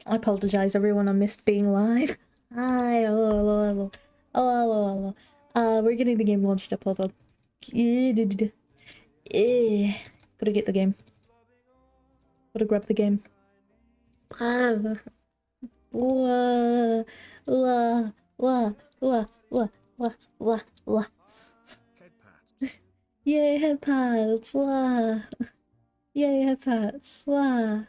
I apologize, everyone. I missed being live. Hi, hello, hello, hello. Hello, hello, hello. We're getting the game launched up. Hold on. Gotta get the game. Gotta grab the game. Wah, wah, wah, wah, wah, wah, wah, wah. Yay, head pads! Wah! Yay, head pads! Wah!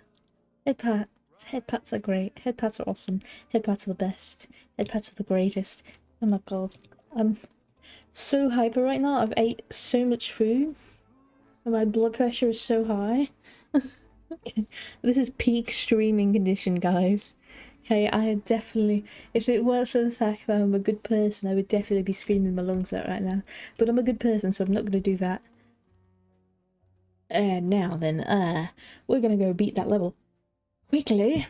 Head pads. Head pads are great. Head pads are awesome. Head pads are the best. Head pads are the greatest. Oh my god. I'm so hyper right now. I've ate so much food. And my blood pressure is so high. This is peak streaming condition, guys. Okay, I had definitely, if it weren't for the fact that I'm a good person, I would definitely be screaming my lungs out right now. But I'm a good person, so I'm not gonna do that. Now then, we're gonna go beat that level. Quickly.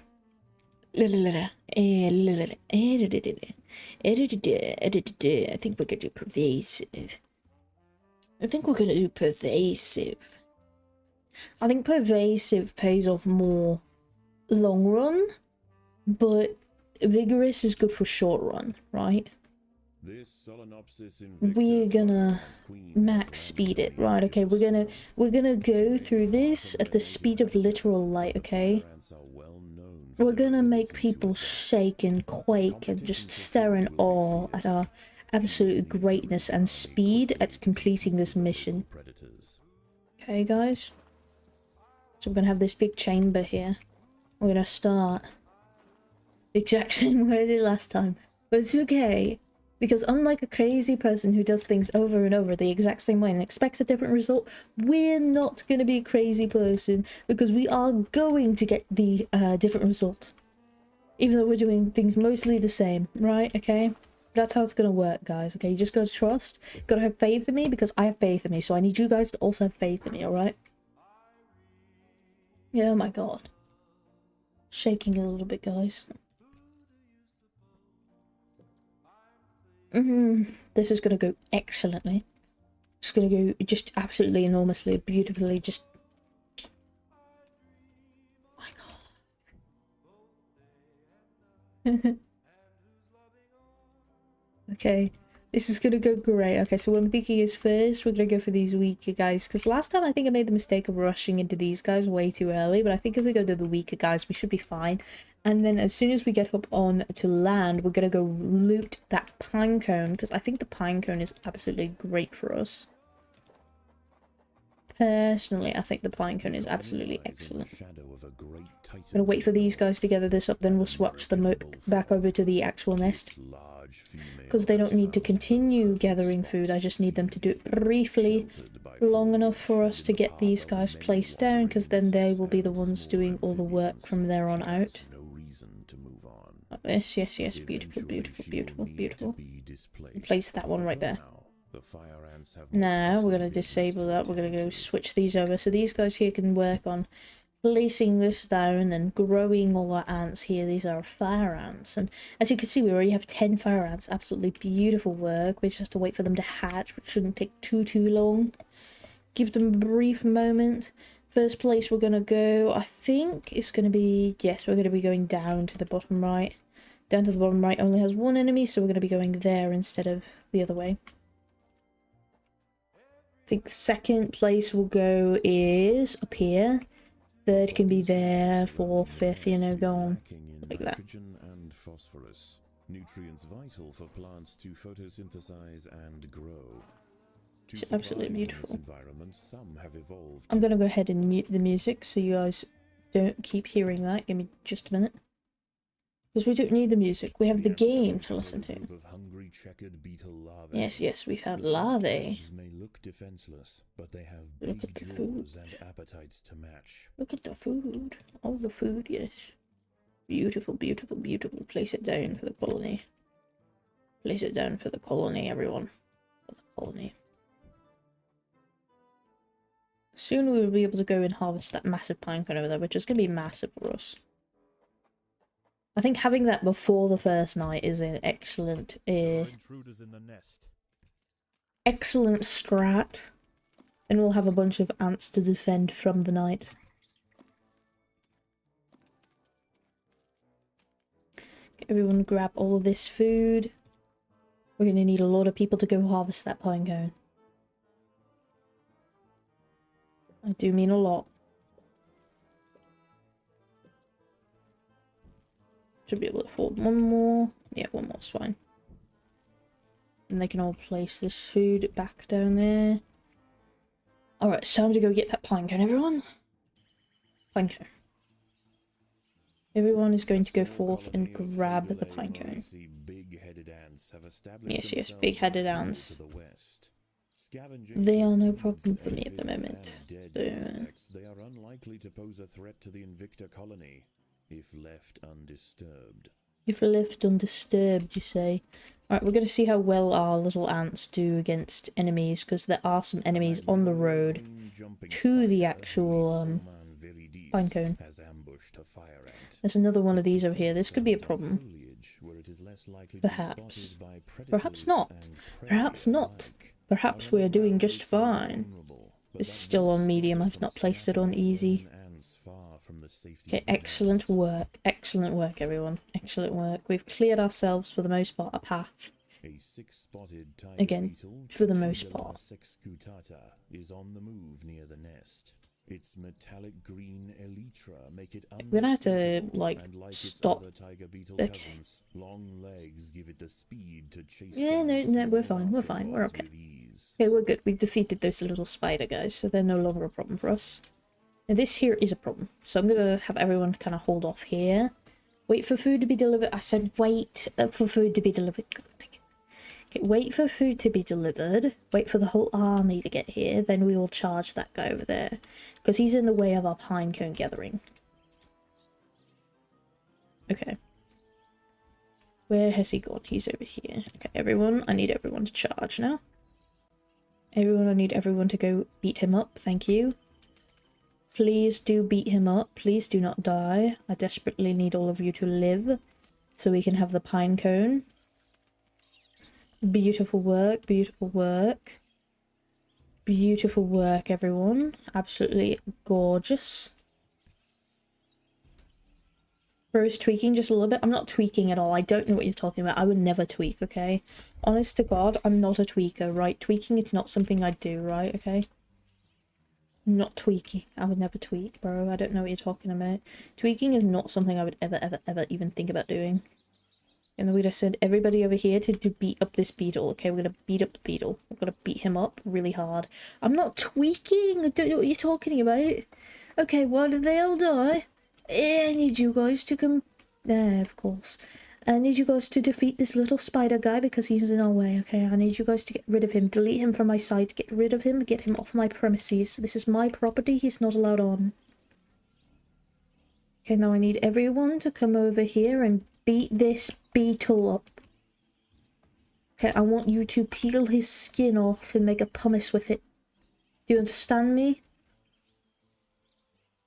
I think we're gonna do pervasive. I think pervasive pays off more long run, but vigorous is good for short run, right? We're gonna max speed it, right? Okay, we're gonna go through this at the speed of literal light, okay? We're gonna make people shake and quake and just stare in awe at our absolute greatness and speed at completing this mission. Okay, guys? So we're gonna have this big chamber here. We're gonna start the exact same way I did last time. But it's okay, because unlike a crazy person who does things over and over the exact same way and expects a different result, we're not gonna be a crazy person, because we are going to get the different result. Even though we're doing things mostly the same, right? Okay? That's how it's gonna work, guys, okay? You just gotta trust, gotta have faith in me, because I have faith in me, so I need you guys to also have faith in me, alright? Yeah, oh my god. Shaking a little bit, guys. This is gonna go excellently. It's gonna go just absolutely enormously, beautifully, just... Oh my god. Okay, this is gonna go great. Okay, so what I'm thinking is first we're gonna go for these weaker guys, because last time I think I made the mistake of rushing into these guys way too early, but I think if we go to the weaker guys we should be fine. And then as soon as we get up on to land, we're gonna go loot that pine cone, because I think the pine cone is absolutely great for us. Personally, I think the pine cone is absolutely excellent. I'm gonna wait for these guys to gather this up, then we'll swatch them back over to the actual nest. Because they don't need to continue gathering food, I just need them to do it briefly, long enough for us to get these guys placed down, because then they will be the ones doing all the work from there on out. Yes, yes, yes, beautiful, beautiful, beautiful, beautiful. Place that one right there. Now we're going to disable that, we're going to go switch these over, so these guys here can work on placing this down and growing all our ants here. These are fire ants, and as you can see we already have 10 fire ants. Absolutely beautiful work. We just have to wait for them to hatch, which shouldn't take too long. Give them a brief moment. First place we're gonna go, I think it's gonna be, yes, we're gonna be going down to the bottom right. Down to the bottom right only has one enemy, so we're gonna be going there instead of the other way. I think second place we'll go is up here. Third can be there, fourth, fifth, you know, go on like that. Nutrients vital for plants to photosynthesize and grow. It's absolutely beautiful. I'm gonna go ahead and mute the music so you guys don't keep hearing that. Give me just a minute. Because we don't need the music, we have the game to listen to. Yes, yes, we found larvae. Look at the food. Look at the food. All the food, yes. Beautiful, beautiful, beautiful. Place it down for the colony. Place it down for the colony, everyone. For the colony. Soon we will be able to go and harvest that massive pine cone over there, which is going to be massive for us. I think having that before the first night is an excellent, excellent strat. Then we'll have a bunch of ants to defend from the night. Everyone grab all of this food. We're gonna need a lot of people to go harvest that pine cone. I do mean a lot. Should be able to hold one more. Yeah, one more's fine. And they can all place this food back down there. Alright, it's time to go get that pine cone, everyone. Pine cone. Everyone is going to go forth and grab the pine cone. Yes, yes, big-headed ants. They are no problem for me at the moment. So, they are unlikely to pose a threat to the Invicta colony if left undisturbed. If left undisturbed, you say? Alright, we're going to see how well our little ants do against enemies, because there are some enemies on the road to the actual pine cone. There's another one of these over here. This could be a problem. Perhaps. Perhaps not. Perhaps not. Perhaps we're doing just fine. It's still on medium. I've not placed it on easy. Okay, excellent work. Excellent work, everyone. Excellent work. We've cleared ourselves, for the most part, a path. Again, for the most part. Is on the move near the nest. Its metallic green elytra make it we're gonna have to, like stop. Okay. Long legs give it the speed to chase. Yeah, no, we're fine. We're fine. We're okay. Okay, we're good. We've defeated those little spider guys, so they're no longer a problem for us. Now, this here is a problem, so I'm gonna have everyone kind of hold off here. Wait for food to be delivered. I said wait for food to be delivered. Okay, wait for food to be delivered. Wait for the whole army to get here. Then we will charge that guy over there. Because he's in the way of our pine cone gathering. Okay. Where has he gone? He's over here. Okay, everyone. I need everyone to charge now. Everyone, I need everyone to go beat him up. Thank you. Please do beat him up. Please do not die. I desperately need all of you to live. So we can have the pine cone. Beautiful work, beautiful work. Beautiful work, everyone. Absolutely gorgeous. Bro's tweaking just a little bit. I'm not tweaking at all. I don't know what you're talking about. I would never tweak, okay? Honest to God, I'm not a tweaker, right? Tweaking, it's not something I do, right? Okay? I'm not tweaking. I would never tweak, bro. I don't know what you're talking about. Tweaking is not something I would ever even think about doing. And then we're gonna send everybody over here to beat up this beetle. Okay, we're gonna beat up the beetle. We're gonna beat him up really hard. I'm not tweaking. I don't know what you're talking about. Okay, why did they all die? I need you guys to come... of course. I need you guys to defeat this little spider guy because he's in our way, okay? I need you guys to get rid of him. Delete him from my site. Get rid of him. Get him off my premises. This is my property. He's not allowed on. Okay, now I need everyone to come over here and beat this beetle up. Okay, I want you to peel his skin off and make a pumice with it. Do you understand me?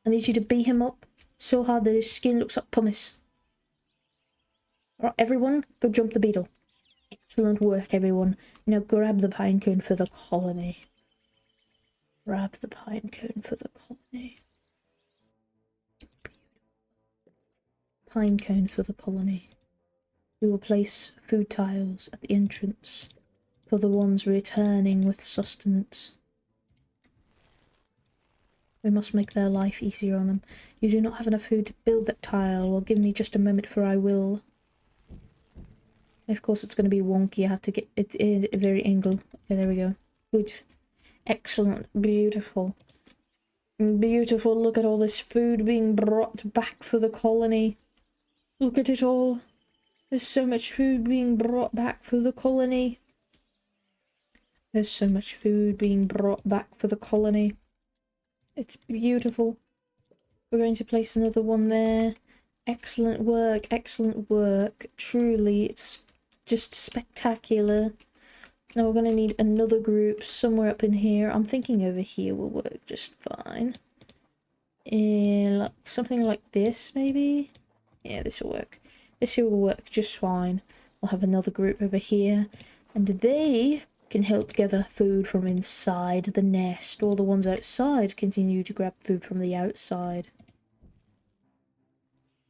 I need you to beat him up so hard that his skin looks like pumice. Alright, everyone, go jump the beetle. Excellent work, everyone. Now grab the pine cone for the colony. Grab the pine cone for the colony. Pine cone for the colony. We will place food tiles at the entrance for the ones returning with sustenance. We must make their life easier on them. You do not have enough food to build that tile. Well, give me just a moment for I will. Of course, it's going to be wonky. I have to get it in a very angle. Okay, there we go. Good. Excellent. Beautiful. Beautiful. Look at all this food being brought back for the colony. Look at it all. There's so much food being brought back for the colony. There's so much food being brought back for the colony. It's beautiful. We're going to place another one there. Excellent work. Excellent work. Truly, it's just spectacular. Now we're going to need another group somewhere up in here. I'm thinking over here will work just fine. Something like this, maybe? Yeah, this will work. This here will work just fine. We'll have another group over here. And they can help gather food from inside the nest, while the ones outside continue to grab food from the outside.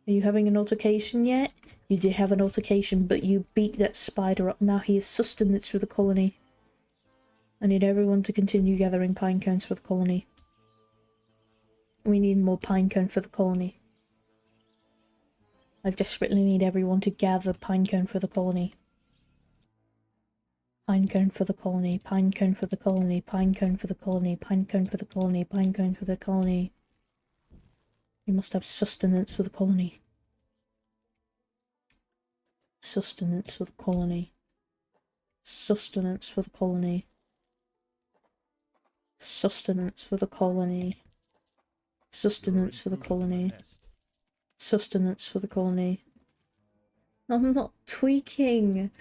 Are you having an altercation yet? You did have an altercation, but you beat that spider up. Now he is sustenance for the colony. I need everyone to continue gathering pine cones for the colony. We need more pine cone for the colony. I desperately need everyone to gather pine cone for the colony. Pine cone for the colony, pine cone for the colony, pine cone for the colony, pine cone for the colony, pine cone for the colony. We must have sustenance for the colony. Sustenance for the colony. Sustenance for the colony. Sustenance for the colony. Sustenance for the colony. Sustenance for the colony. I'm not tweaking.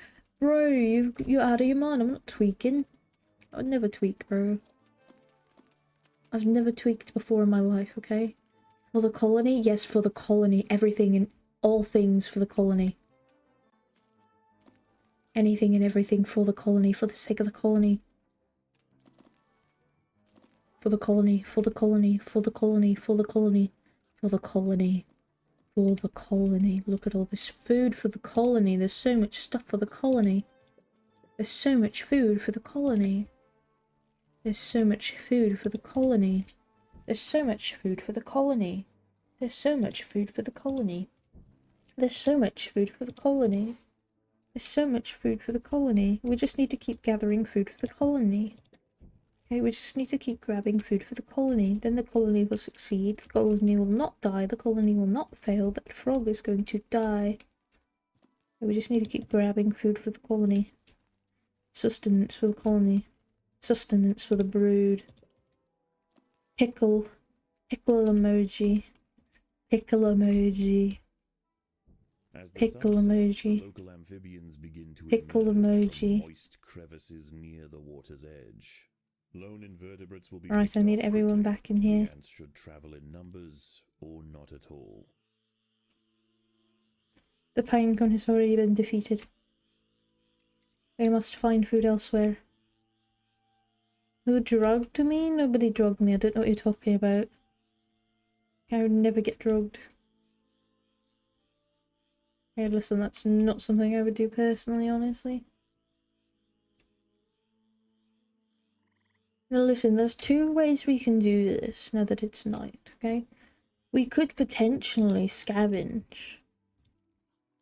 Bro, you're out of your mind. I'm not tweaking. I would never tweak, bro. I've never tweaked before in my life, okay? For the colony? Yes, for the colony. Everything and all things for the colony. Anything and everything for the colony, for the sake of the colony. For the colony, for the colony, for the colony, for the colony, for the colony. For the colony. Look at all this food for the colony. There's so much stuff for the colony. There's so much food for the colony. There's so much food for the colony. There's so much food for the colony. There's so much food for the colony. There's so much food for the colony. There's so much food for the colony. We just need to keep gathering food for the colony. Okay, we just need to keep grabbing food for the colony. Then the colony will succeed. The colony will not die. The colony will not fail. That frog is going to die. We just need to keep grabbing food for the colony. Sustenance for the colony. Sustenance for the brood. Pickle. Pickle emoji. Pickle emoji. Pickle emoji. Local amphibians begin to Pickle emerge from emoji. moist crevices near the water's edge. Lone invertebrates will be Right, picked I need off everyone quickly. back in here. The ants should travel in numbers or not at all. The pine cone has already been defeated. I must find food elsewhere. Who drugged me? Nobody drugged me. I don't know what you're talking about. I would never get drugged. Hey, listen, that's not something I would do personally, honestly. Now listen, there's two ways we can do this now that it's night, okay? We could potentially scavenge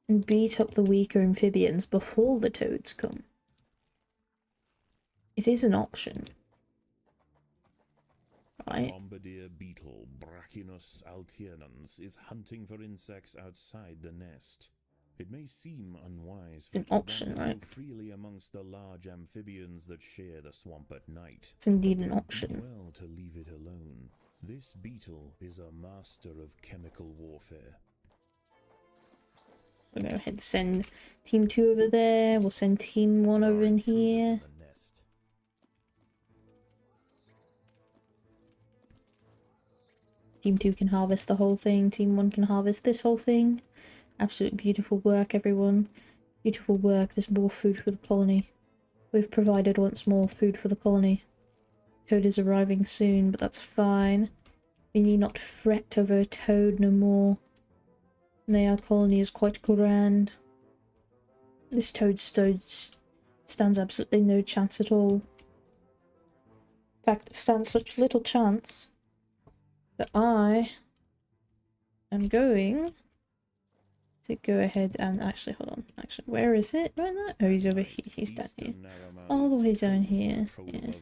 and beat up the weaker amphibians before the toads come. It is an option. Right? Bombardier beetle Brachinus alternans is hunting for insects outside the nest. It may seem unwise for An it to option, wander right? so freely amongst the large amphibians that share the swamp at night. It's indeed But an it would option. be well to leave it alone. This beetle is a master of chemical warfare. We'll go ahead and send Team 2 over there. We'll send Team 1 over in Intruders here. in the nest. Team 2 can harvest the whole thing. Team 1 can harvest this whole thing. Absolutely beautiful work, everyone. Beautiful work. There's more food for the colony. We've provided once more food for the colony. Toad is arriving soon, but that's fine. We need not fret over a toad no more. Our colony is quite grand. This toad stands absolutely no chance at all. In fact, it stands such little chance that I am going to go ahead and actually, hold on. Actually, where is it right now? Oh, he's over here. He's down here. All the way down here. Yeah.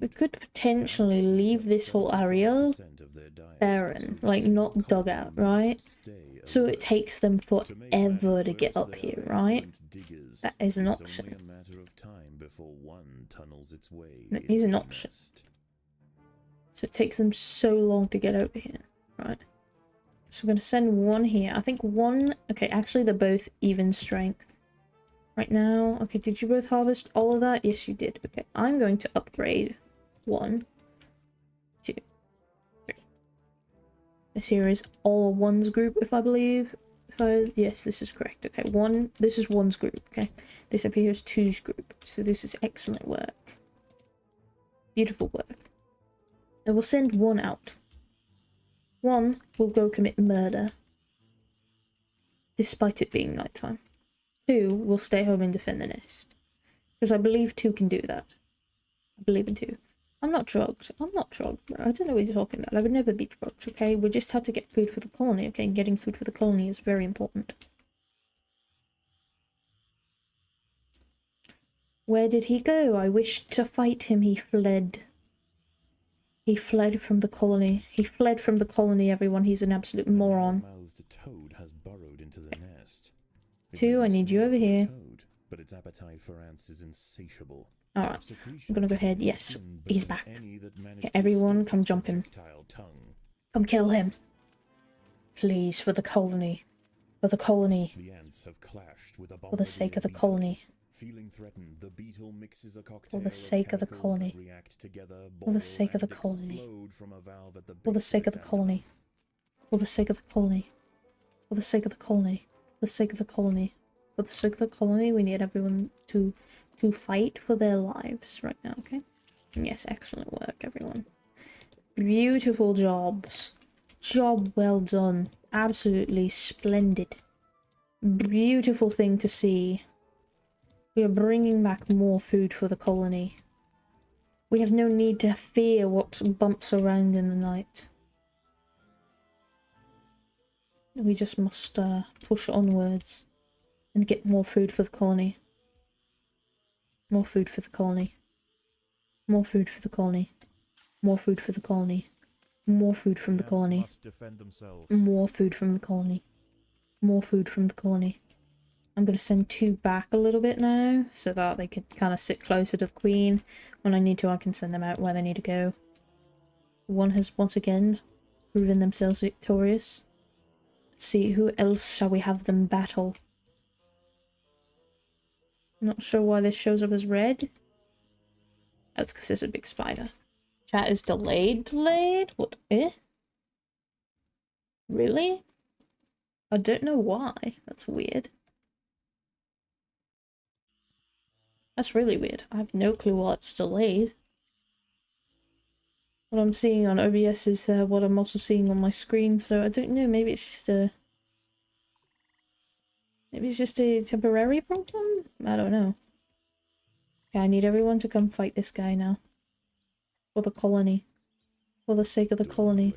We could potentially leave this whole area barren, like not dug out, right? So it takes them forever to get up here, right? That is an option. That is an option. So it takes them so long to get over here, right? So we're going to send one here. I think one... Okay, actually they're both even strength. Right now... Okay, did you both harvest all of that? Yes, you did. Okay, I'm going to upgrade 1, 2, 3. This here is all ones group, if I believe. Yes, this is correct. Okay, this is one's group, okay? This up here is two's group. So this is excellent work. Beautiful work. And we'll send one out. One will go commit murder. Despite it being nighttime. Two will stay home and defend the nest. Because I believe two can do that. I believe in two. I'm not drugged. I'm not drugged, bro. I don't know what you're talking about. I would never be drugged, okay? We just had to get food for the colony, okay? And getting food for the colony is very important. Where did he go? I wished to fight him. He fled. He fled from the colony. He fled from the colony, everyone. He's an absolute moron. A toad has burrowed into the nest. Two, I need you over here. Toad, but its appetite for ants is insatiable. Alright, I'm gonna go ahead. Yes, he's back. Okay, everyone, come jump him. Come kill him. Please, for the colony. For the colony. The ants have clashed with a For the sake of the colony. Feeling threatened, the beetle mixes a cocktail For the sake of the colony. For the sake of the colony. For the sake of the colony. For the sake of the colony. For the sake of the colony. For the sake of the colony. For the sake of the colony, we need everyone to fight for their lives right now, okay? Yes, excellent work, everyone. Beautiful jobs. Job well done. Absolutely splendid. Beautiful thing to see. We are bringing back more food for the colony. We have no need to fear what bumps around in the night. We just must push onwards and get more food for the colony. More food for the colony. More food for the colony. More food for the colony. More food from the colony. More food from the colony. More food from the colony. I'm going to send two back a little bit now, so that they could kind of sit closer to the queen. When I need to, I can send them out where they need to go. One has once again proven themselves victorious. Let's see, who else shall we have them battle? Not sure why this shows up as red. That's because there's a big spider. Chat is delayed. Delayed? What? Eh? Really? I don't know why. That's weird. That's really weird. I have no clue why it's delayed. What I'm seeing on OBS is what I'm also seeing on my screen, so I don't know. Maybe it's just a... Maybe it's just a temporary problem? I don't know. Okay, I need everyone to come fight this guy now. For the colony. For the sake of the colony.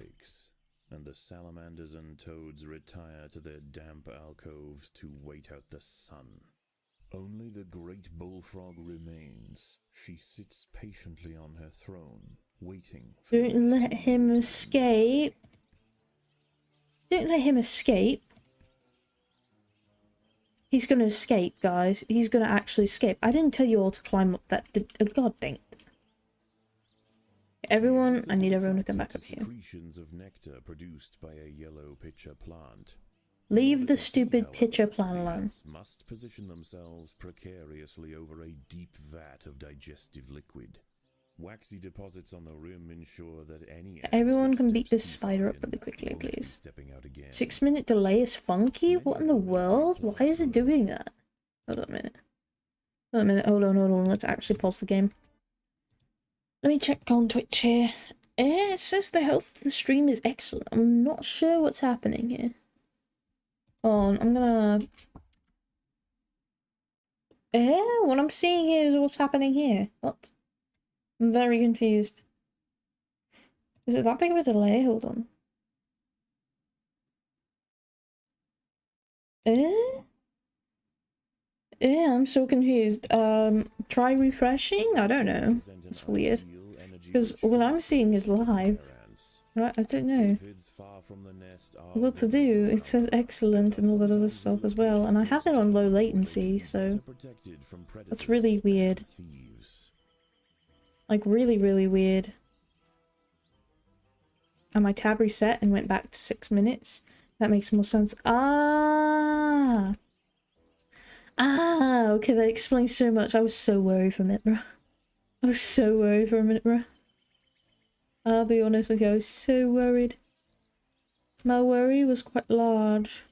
And the salamanders and toads retire to their damp alcoves to wait out the sun. Only the great bullfrog remains. She sits patiently on her throne, waiting for... Don't let him escape. Don't let him escape. He's gonna escape, guys. He's gonna actually escape. I didn't tell you all to climb up that... God dang it. Everyone, I need everyone to come back up here. Secretions of nectar produced by a yellow pitcher plant. Leave the stupid pitcher plant alone. Must position themselves precariously over a deep vat of digestive liquid. Waxy deposits on the rim ensure that any... Everyone can beat this spider up really quickly, please. 6-minute delay is funky? What in the world? Why is it doing that? Hold on a minute. Hold on a minute. Hold on. Let's actually pause the game. Let me check on Twitch here. It says the health of the stream is excellent. I'm not sure what's happening here. Oh, I'm gonna... what I'm seeing here is what's happening here. What? I'm very confused. Is it that big of a delay? Hold on. Yeah, I'm so confused. Try refreshing? I don't know. It's weird. Because what I'm seeing is live. Right, I don't know what to do. It says excellent and all that other stuff as well, and I have it on low latency, so that's really weird. Like really weird. And my tab reset and went back to 6 minutes. That makes more sense. Okay, that explains so much. I was so worried for a minute, bro. I was so worried for a minute, bro. I'll be honest with you, I was so worried. My worry was quite large.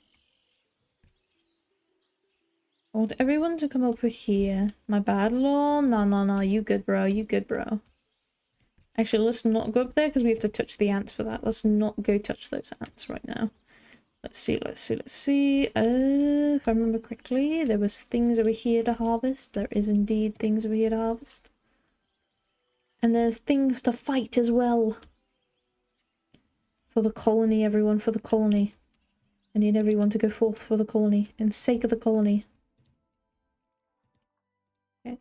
I want everyone to come over here. My bad, lol. No, you good, bro. You good, bro. Actually, let's not go up there because we have to touch the ants for that. Let's not go touch those ants right now. Let's see. If I remember correctly, there was things over here to harvest. There is indeed things over here to harvest. And there's things to fight as well. For the colony, everyone, for the colony. I need everyone to go forth for the colony, in sake of the colony. Okay.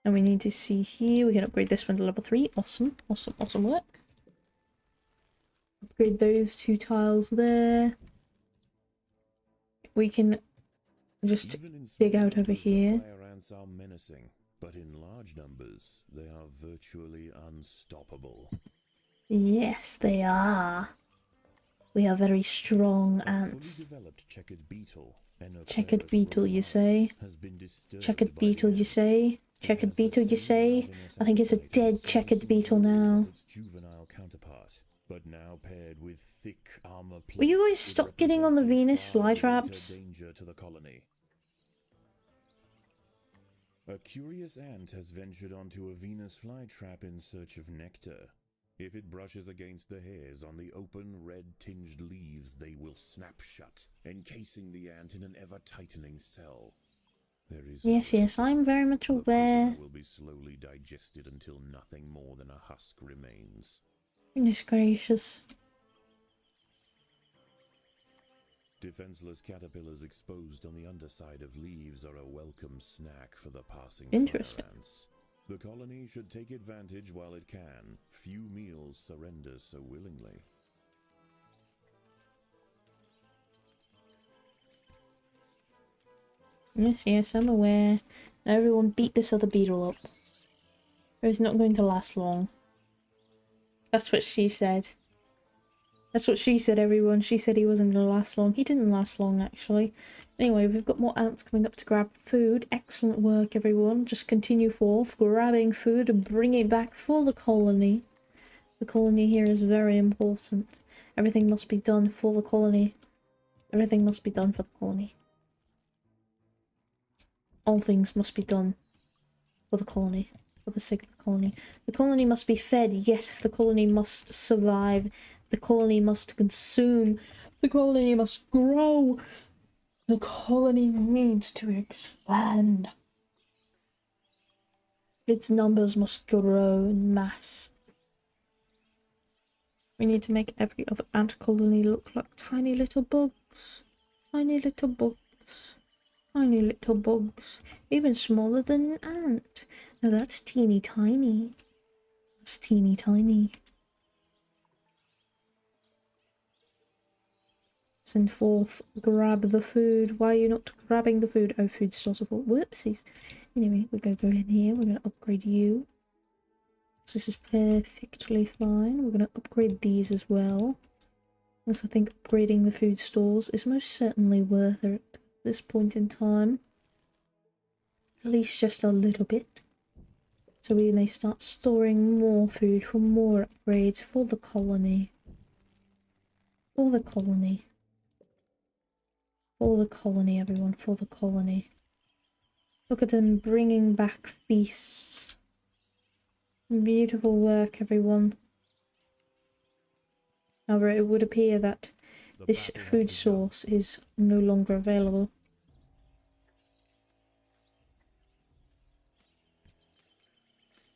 And we need to see here, we can upgrade this one to level 3. Awesome work. Upgrade those 2 tiles there. We can just dig out over here. Fire ants are menacing, but in large numbers, they are virtually unstoppable. Yes, they are. We are very strong A ants. fully developed checkered beetle, Checkered beetle, you say? has been disturbed Checkered by beetle, the you ants. say? It Checkered has the beetle, you same say? ravenous I think it's a appetite dead and checkered same beetle motives now. as its juvenile counterpart, but now paired with thick armor plates. Will you guys it stop getting on the represents a Venus far flytraps? greater danger to the colony. A curious ant has ventured onto a Venus flytrap in search of nectar. If it brushes against the hairs on the open, red-tinged leaves, they will snap shut, encasing the ant in an ever-tightening cell. There is no Yes, I'm very much The aware. prisoner will be slowly digested until nothing more than a husk remains. Goodness gracious. Defenseless caterpillars exposed on the underside of leaves are a welcome snack for the passing Interesting. fire ants. The colony should take advantage while it can. Few meals surrender so willingly. Yes, I'm aware. Now everyone beat this other beetle up. It's not going to last long. That's what she said. That's what she said, everyone. She said he wasn't going to last long. He didn't last long, actually. Anyway, we've got more ants coming up to grab food. Excellent work, everyone. Just continue forth, grabbing food and bringing it back for the colony. The colony here is very important. Everything must be done for the colony. Everything must be done for the colony. All things must be done for the colony. For the sake of the colony. The colony must be fed. Yes, the colony must survive. The colony must consume. The colony must grow. The colony needs to expand. Its numbers must grow in mass. We need to make every other ant colony look like tiny little bugs. Tiny little bugs. Tiny little bugs. Even smaller than an ant. Now that's teeny tiny. That's teeny tiny. Send forth, grab the food. Why are you not grabbing the food? Oh, food stores are full. Whoopsies. Anyway, we're going to go in here. We're going to upgrade you. So this is perfectly fine. We're going to upgrade these as well. Also, I think upgrading the food stores is most certainly worth it at this point in time. At least just a little bit. So we may start storing more food for more upgrades for the colony. For the colony. For the colony, everyone, for the colony. Look at them bringing back feasts. Beautiful work, everyone. However, it would appear that this food source is no longer available.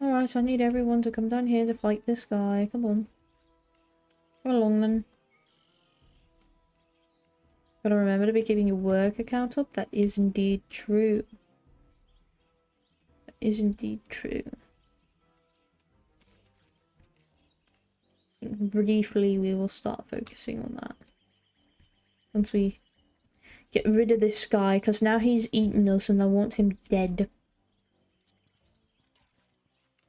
Alright, I need everyone to come down here to fight this guy. Come on. Come along then. Gotta remember to be keeping your work account up. That is indeed true. That is indeed true. Briefly, we will start focusing on that. Once we get rid of this guy, because now he's eaten us and I want him dead.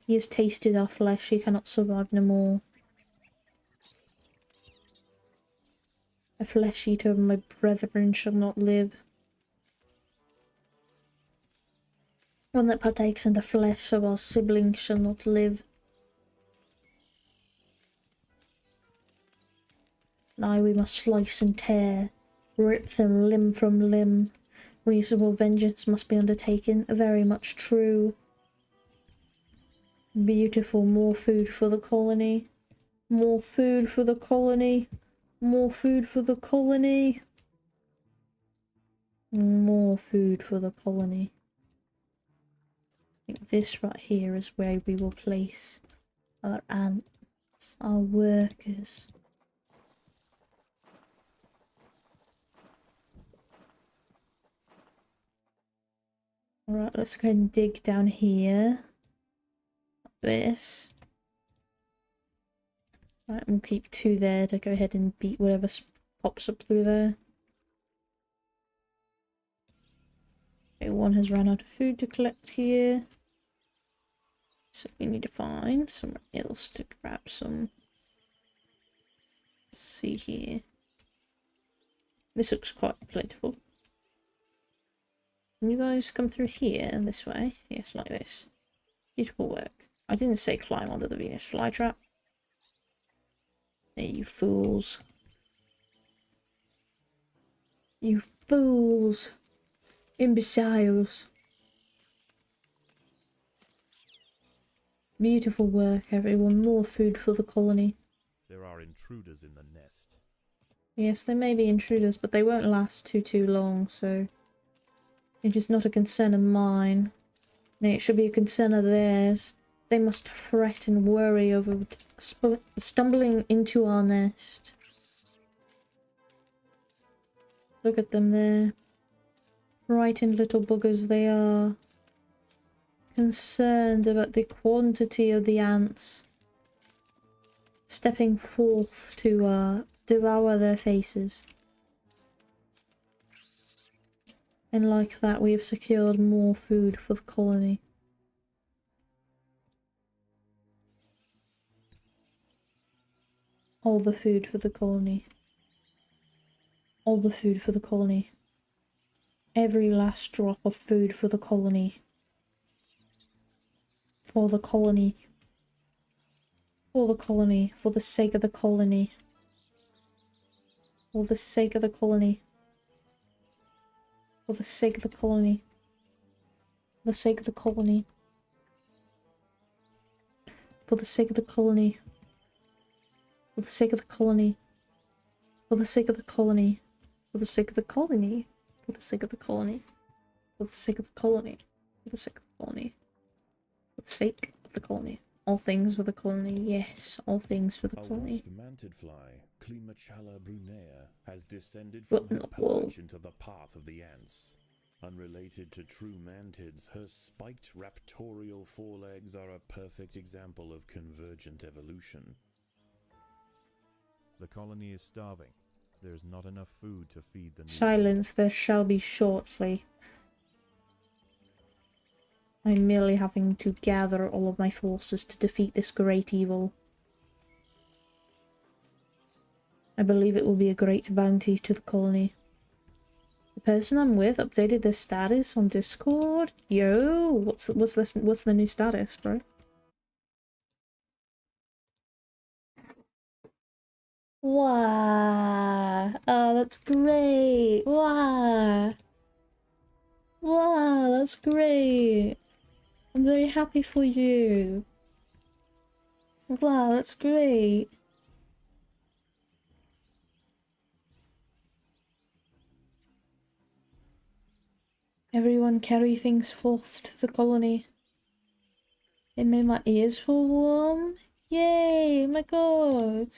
He has tasted our flesh, he cannot survive no more. A flesh eater of my brethren shall not live. One that partakes in the flesh of our siblings shall not live. Now we must slice and tear, rip them limb from limb, Reasonable vengeance must be undertaken. Very much true. Beautiful. More food for the colony. More food for the colony. More food for the colony. More food for the colony. I think this right here is where we will place our ants, our workers. Alright, let's go and dig down here. Like this. Right, we'll keep 2 there to go ahead and beat whatever pops up through there. Okay, 1 has run out of food to collect here. So we need to find somewhere else to grab some. Let's see here. This looks quite plentiful. Can you guys come through here this way? Yes, like this. Beautiful work. I didn't say climb onto the Venus flytrap. Hey, you fools. You fools. Imbeciles. Beautiful work, everyone. More food for the colony. There are intruders in the nest. Yes, there may be intruders, but they won't last too long, so... It is not a concern of mine. Nay, it should be a concern of theirs. They must fret and worry over stumbling into our nest. Look at them there. Frightened little buggers they are. Concerned about the quantity of the ants. Stepping forth to devour their faces. And like that, we have secured more food for the colony. All the food for the colony. All the food for the colony. Every last drop of food for the colony. For the colony. For the colony. For the sake of the colony. For the sake of the colony. For the sake of the colony. For the sake of the colony. For the sake of the colony. For the sake of the colony. For the sake of the colony. For the sake of the colony. For the sake of the colony. For the sake of the colony. For the sake of the colony. For the sake of the colony. All things for the colony. Yes, all things for the colony. A wasp-manted fly, Climachala brunea, has descended from her perch into the path of the ants. Unrelated to true mantids, her spiked raptorial forelegs are a perfect example of convergent evolution. The colony is starving. There is not enough food to feed the... Silence, there shall be shortly. I'm merely having to gather all of my forces to defeat this great evil. I believe it will be a great bounty to the colony. The person I'm with updated their status on Discord. Yo, what's the new status, bro? Wow. Oh, that's great. Wow. Wow, that's great. I'm very happy for you. Wow, that's great. Everyone carry things forth to the colony. It made my ears feel warm. Yay, my god.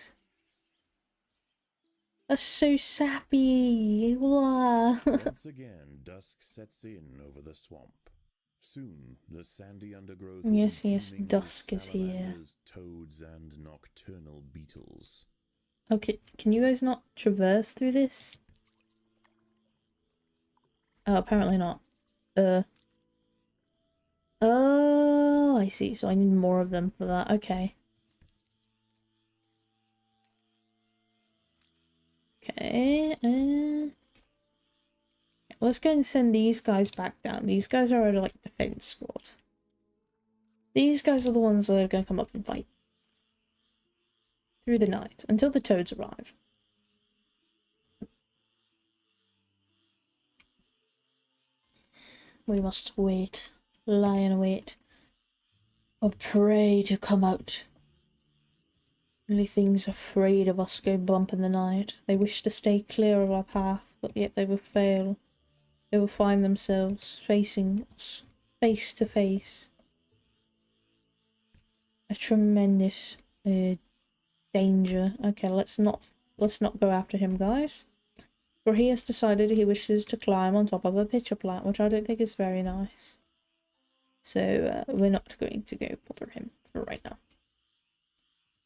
That's so sappy. Wow. Once again, dusk sets in over the swamp. Soon, the sandy undergrowth will Yes, be yes, teeming with dusk is here. salamanders, toads, and nocturnal beetles. Okay, can you guys not traverse through this? Oh, apparently not. Oh, I see. So I need more of them for that. Okay. Okay, let's go and send these guys back down. These guys are like defense squad. These guys are the ones that are going to come up and fight. Through the night, until the toads arrive. We must wait. Lie in wait. A prey to come out. Only things afraid of us go bump in the night. They wish to stay clear of our path, but yet they will fail. They will find themselves facing us, face to face. A tremendous danger. Okay, let's not go after him, guys. For he has decided he wishes to climb on top of a pitcher plant, which I don't think is very nice. So we're not going to go bother him for right now.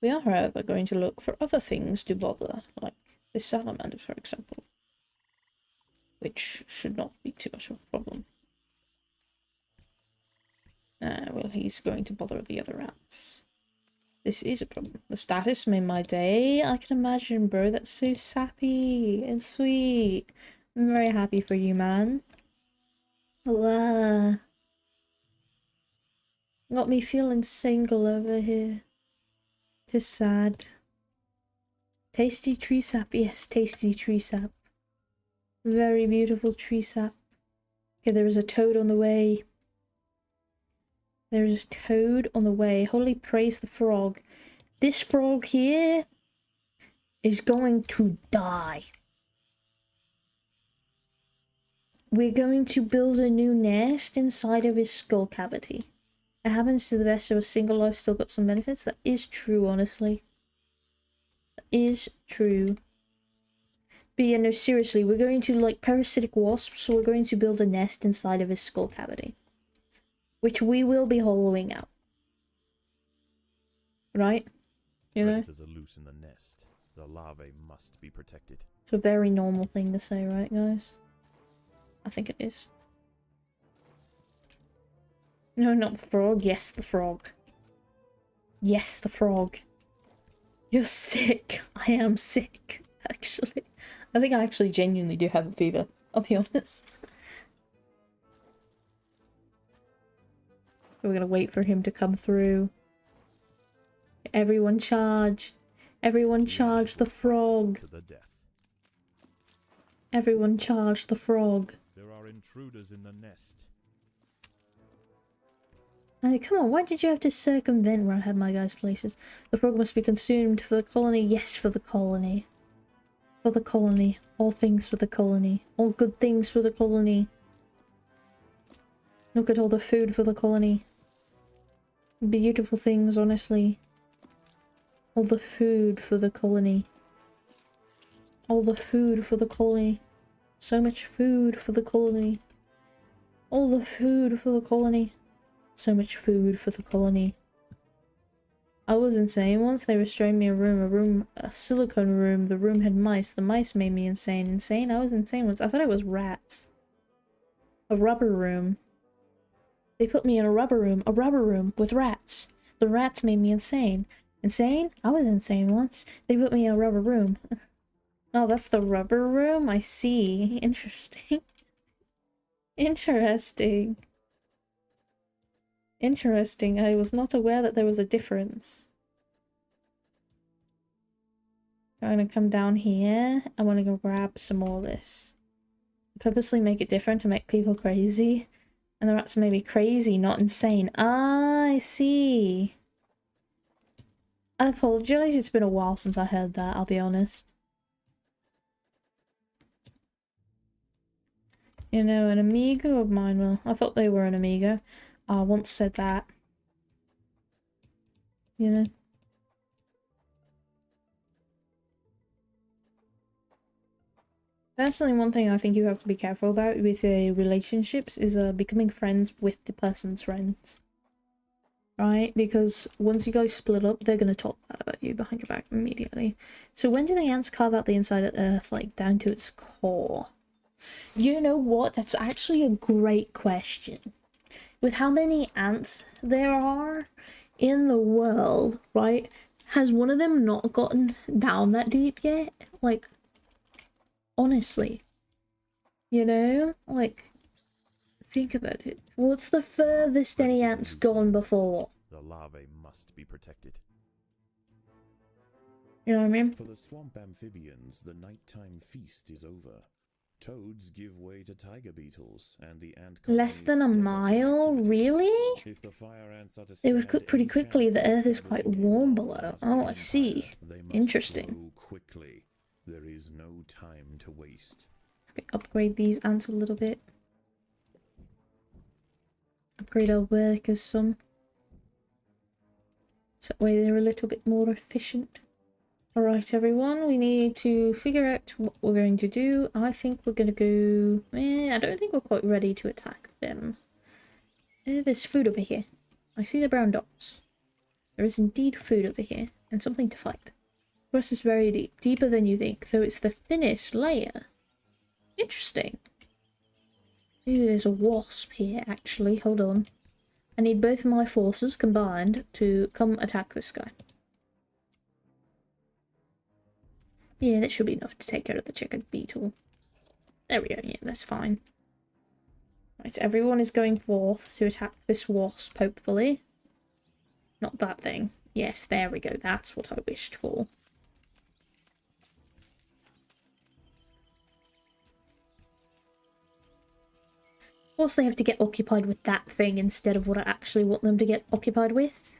We are, however, going to look for other things to bother, like this salamander, for example. Which should not be too much of a problem. Well, he's going to bother the other rats. This is a problem. The status made my day. I can imagine, bro. That's so sappy and sweet. I'm very happy for you, man. Got me feeling single over here. Just sad. Tasty tree sap. Yes, tasty tree sap. Very beautiful tree sap. Okay, there is a toad on the way. There is a toad on the way. Holy praise the frog. This frog here is going to die. We're going to build a new nest inside of his skull cavity. It happens to the best of us. Single life still got some benefits. That is true, honestly. That is true. But yeah, no, seriously, we're going to, like, parasitic wasps, so we're going to build a nest inside of his skull cavity. Which we will be hollowing out. Right? You know? Predators are loose in the nest. The larvae must be protected. It's a very normal thing to say, right, guys? I think it is. No, not the frog. Yes, the frog. Yes, the frog. You're sick. I am sick, actually. I think I actually genuinely do have a fever. I'll be honest. We're gonna wait for him to come through. Everyone charge. Everyone charge the frog. To the death. Everyone charge the frog. There are intruders in the nest. Hey, come on, why did you have to circumvent where I had my guys' places? The frog must be consumed for the colony. Yes, for the colony. For the colony. All things for the colony. All good things for the colony. Look at all the food for the colony. Beautiful things, honestly. All the food for the colony. All the food for the colony. So much food for the colony. All the food for the colony. So much food for the colony. I was insane once. They restrained me in a silicone room. The room had mice. The mice made me insane. Insane? I was insane once. I thought it was rats. A rubber room. They put me in a rubber room with rats. The rats made me insane. Insane? I was insane once. They put me in a rubber room. Oh, that's the rubber room? I see. Interesting. Interesting. Interesting. I was not aware that there was a difference. I'm gonna come down here. I want to go grab some more of this. Purposely make it different to make people crazy. And the rats may be crazy, not insane. Ah, I see. I apologize, it's been a while since I heard that, I'll be honest. You know, an amigo of mine, well, I thought they were an amigo. I once said that. You know? Personally, one thing I think you have to be careful about with relationships is becoming friends with the person's friends. Right? Because once you guys split up, they're gonna talk bad about you behind your back immediately. So when do the ants carve out the inside of Earth, like, down to its core? You know what? That's actually a great question. With how many ants there are in the world, right? Has one of them not gotten down that deep yet? Like, honestly. You know? Like, think about it. What's the furthest any ants gone before? The larvae must be protected. You know what I mean? For the swamp amphibians, the nighttime feast is over. Toads give way to tiger beetles, and the ant Less colonies than a step up their mile? activities. Really? If the fire ants are to They would stand cook pretty any quickly. chance The of earth is quite establishing a warm below. long-lasting Oh, I empire, see. they must Interesting. grow quickly. There is no time to waste. Let's upgrade these ants a little bit. Upgrade our workers some. So that way they're a little bit more efficient. Alright everyone, we need to figure out what we're going to do. I think we're going to go... I don't think we're quite ready to attack them. There's food over here. I see the brown dots. There is indeed food over here, and something to fight. The grass is very deep, deeper than you think, though it's the thinnest layer. Interesting. Ooh, there's a wasp here, actually. Hold on. I need both my forces combined to come attack this guy. Yeah, that should be enough to take out of the checkered beetle. There we go, yeah, that's fine. Right, everyone is going forth to attack this wasp, hopefully. Not that thing. Yes, there we go, that's what I wished for. Of course they have to get occupied with that thing instead of what I actually want them to get occupied with.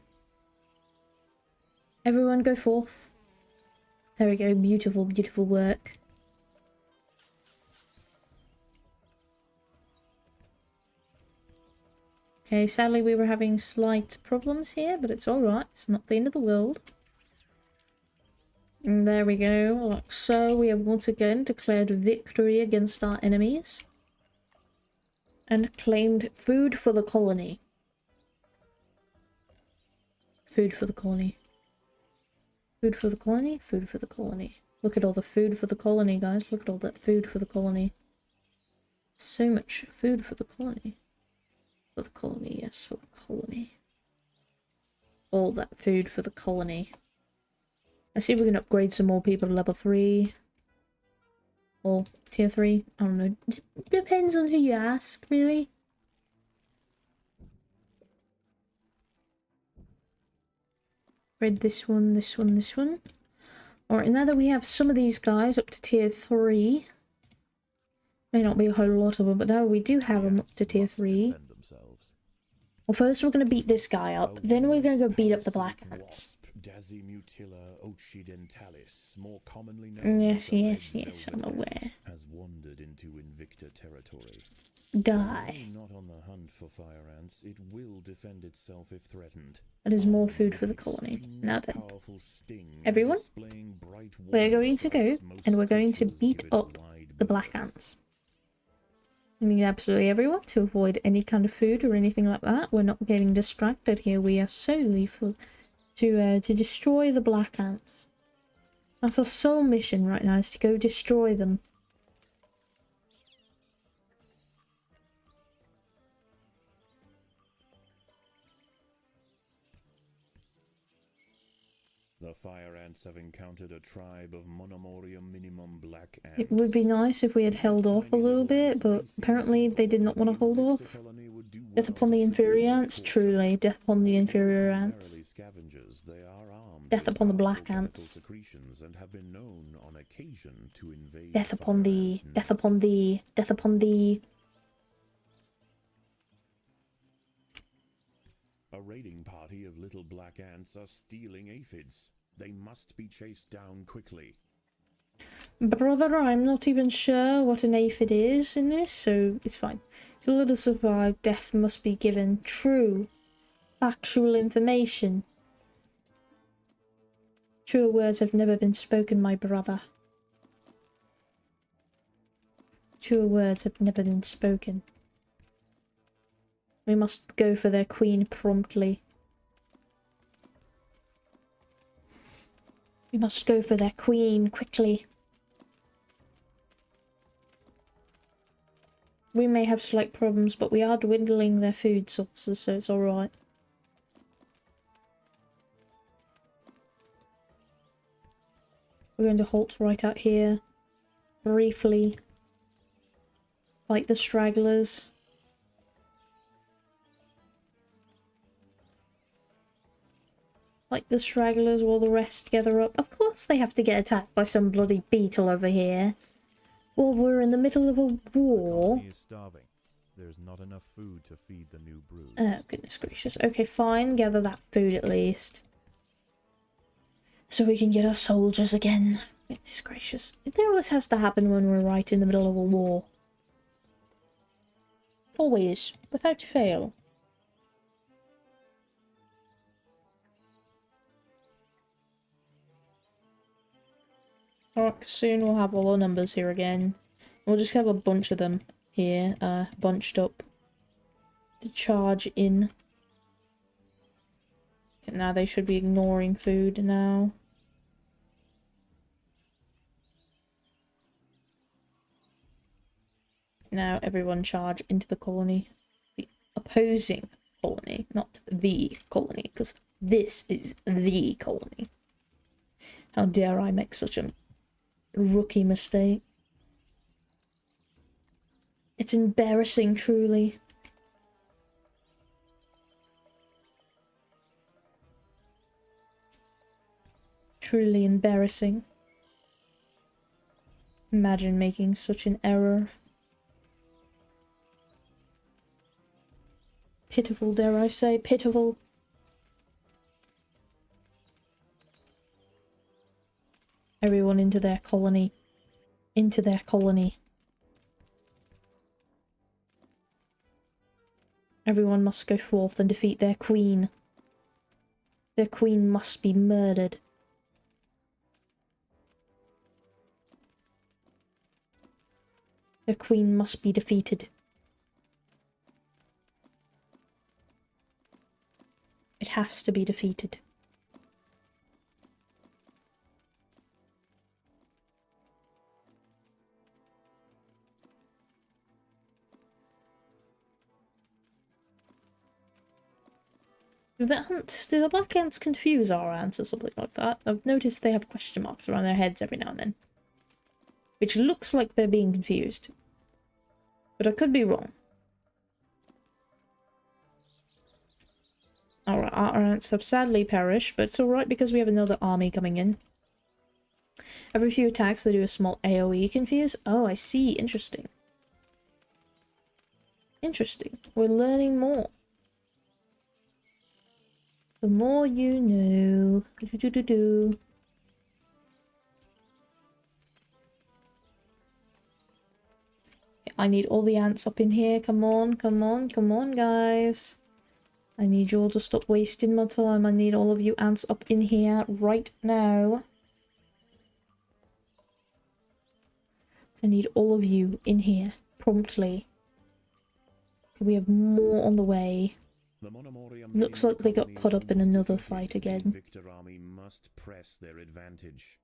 Everyone go forth. There we go, beautiful, beautiful work. Okay, sadly we were having slight problems here, but it's alright, it's not the end of the world. And there we go, like so, we have once again declared victory against our enemies. And claimed food for the colony. Food for the colony. Food for the colony? Food for the colony. Look at all the food for the colony, guys. Look at all that food for the colony. So much food for the colony. For the colony, yes, for the colony. All that food for the colony. Let's see if we can upgrade some more people to level 3. Or tier 3. I don't know. Depends on who you ask, really. Read this one, this one, this one. Alright, now that we have some of these guys up to tier 3. May not be a whole lot of them, but now we do have them up to tier 3. Well, first we're going to beat this guy up, then we're going to go beat up the black ants. More commonly known Yes, as the yes, red yes, velvet I'm aware. ant, has wandered into Invicta territory. Die. Although not on the hunt for fire ants, it will defend itself if threatened. That is more food for the colony. Now then, everyone, we're going to go and we're going to beat up the black ants. I need absolutely everyone to avoid any kind of food or anything like that. We're not getting distracted here. We are solely for to destroy the black ants. That's our sole mission right now, is to go destroy them. The fire ants have encountered a tribe of Monomorium minimum black ants. It would be nice if we had held off a little bit, but apparently they did not want to hold off. Death upon the inferior ants, truly. Death upon the inferior ants. Death upon the black ants. Death upon the... Death upon the... Death upon the... A raiding party of little black ants are stealing aphids. They must be chased down quickly. Brother, I'm not even sure what an aphid is in this, so it's fine. To let us survive, death must be given. True. Factual information. Truer words have never been spoken, my brother. Truer words have never been spoken. We must go for their queen promptly. We must go for their queen quickly. We may have slight problems, but we are dwindling their food sources, so it's alright. We're going to halt right out here. Briefly. Fight the stragglers. Fight the stragglers while the rest gather up. Of course they have to get attacked by some bloody beetle over here. Well, we're in the middle of a The war. colony is starving. There's not enough food to feed the new brood. Oh, goodness gracious. Okay, fine. Gather that food at least. So we can get our soldiers again. Goodness gracious. It always has to happen when we're right in the middle of a war. Always. Without fail. Alright, soon we'll have all our numbers here again. We'll just have a bunch of them here, bunched up to charge in. And now they should be ignoring food now. Now everyone charge into the colony. The opposing colony, not the colony, because this is the colony. How dare I make such a rookie mistake. It's embarrassing, truly. Truly embarrassing. Imagine making such an error. Pitiful, dare I say, pitiful. Everyone into their colony. Into their colony. Everyone must go forth and defeat their queen. Their queen must be murdered. Their queen must be defeated. It has to be defeated. Do the black ants confuse our ants or something like that? I've noticed they have question marks around their heads every now and then. Which looks like they're being confused. But I could be wrong. Alright, our ants have sadly perished, but it's alright because we have another army coming in. Every few attacks they do a small AoE confuse. Oh, I see. Interesting. Interesting. We're learning more. The more you know. Do-do-do-do-do. I need all the ants up in here. Come on, come on, come on, guys. I need you all to stop wasting my time. I need all of you ants up in here right now. I need all of you in here promptly. We have more on the way. Looks like they got caught up in another fight again. Victor army must press their advantage.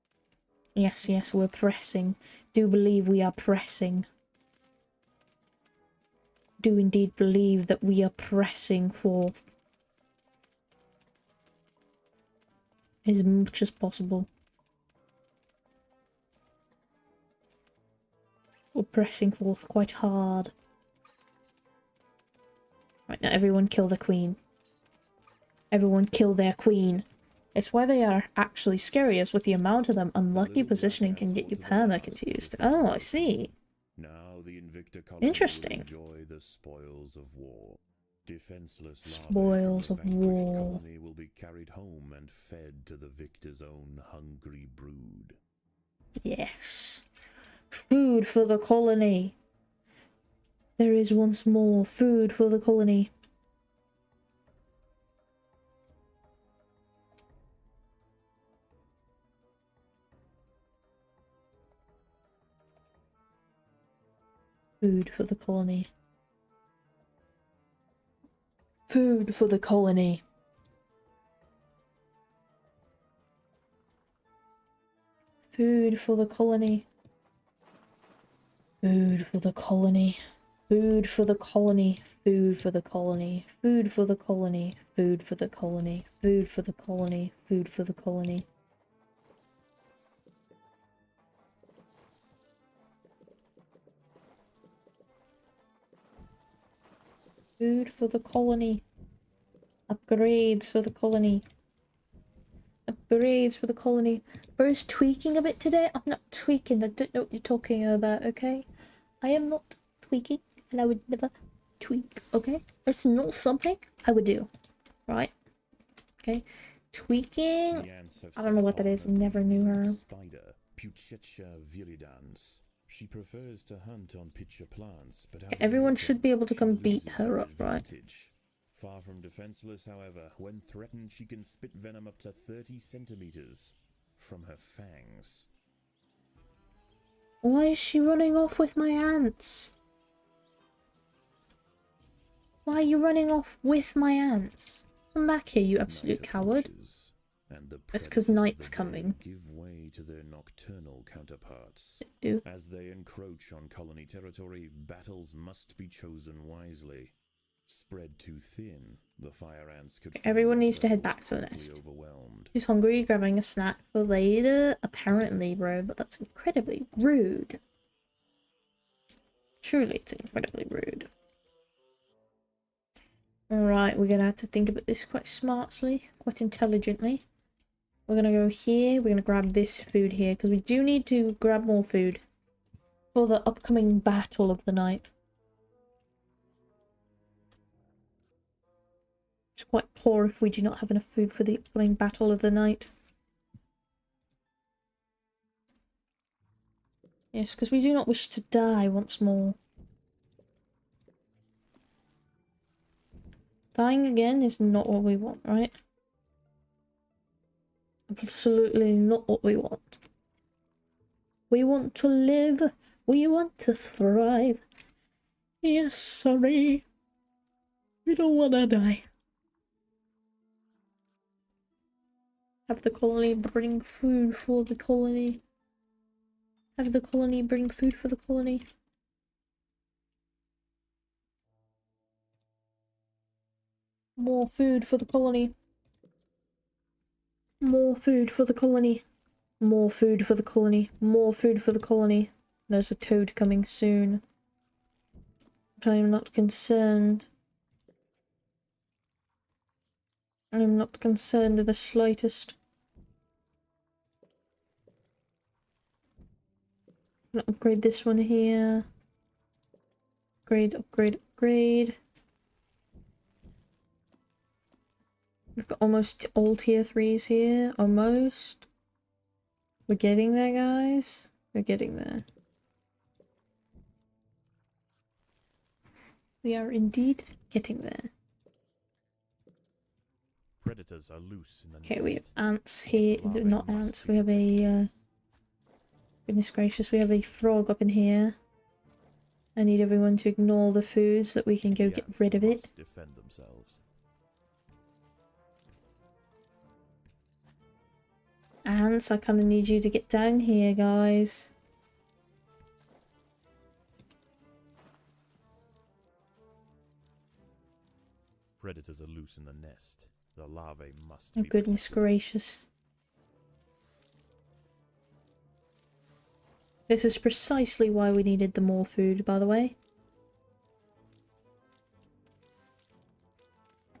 Yes, yes, we're pressing. Do believe we are pressing. Do indeed believe that we are pressing forth. As much as possible. We're pressing forth quite hard. Right, now everyone kill the queen. Everyone kill their queen. It's why they are actually scary, as with the amount of them, unlucky positioning can get you perma confused. Oh, I see. Now the Invicta colony Interesting. will enjoy the spoils of war. Defenseless Spoils of war. colony will be carried home and fed to the victor's own hungry brood. Yes. Food for the colony. There is once more food for the colony. Food for the colony. Food for the colony. Food for the colony. Food for the colony. Food for the colony. Food for the colony. Food for the colony. Food for the colony. Food for the colony. Food for the colony. Food for the colony. Upgrades for the colony. Upgrades for the colony. Bro's tweaking a bit today. I'm not tweaking. I don't know what you're talking about, okay? I am not tweaking, and I would never tweak, okay? It's not something I would do, right? Okay? Tweaking, The ants have I don't know what that set is. upon a Never knew her. spider, Puchetia viridans. She prefers to hunt on pitcher plants, but out of Everyone the should open, be able to she come beat loses her up, right? advantage. Far from defenseless, however, when threatened, she can spit venom up to 30 centimeters from her fangs. Why is she running off with my ants? Why are you running off with my ants? Come back here, you absolute Night coward. approaches, and the That's 'cause predators of night's the day coming. give way to their nocturnal counterparts. Ew. As they encroach on colony territory, battles must be chosen wisely. Spread too thin, the fire ants could find Everyone needs to head themselves back to the quickly nest. overwhelmed. She's hungry, grabbing a snack for later. Apparently, bro, but that's incredibly rude. Truly, it's incredibly rude. Alright, we're gonna have to think about this quite smartly, quite intelligently. We're gonna go here, we're gonna grab this food here, because we do need to grab more food for the upcoming battle of the night. It's quite poor if we do not have enough food for the upcoming battle of the night. Yes, because we do not wish to die once more. Dying again is not what we want, right? Absolutely not what we want. We want to live. We want to thrive. Yes, sorry. We don't want to die. Have the colony bring food for the colony. Have the colony bring food for the colony. More food for the colony. More food for the colony. More food for the colony. More food for the colony. There's a toad coming soon. But I am not concerned. I am not concerned in the slightest. I'm gonna upgrade this one here. Upgrade, upgrade, upgrade. We've got almost all tier 3s here. Almost. We're getting there, guys. We're getting there. We are indeed getting there. Predators are loose in the Okay, nest. we have ants here. Larvae Not must ants. be We have a... goodness gracious, we have a frog up in here. I need everyone to ignore the food so that we can go The get ants rid of it. must defend themselves. Ants, I kind of need you to get down here, guys. Predators are loose in the nest. The larvae must Oh, be goodness protected. gracious. This is precisely why we needed the more food, by the way.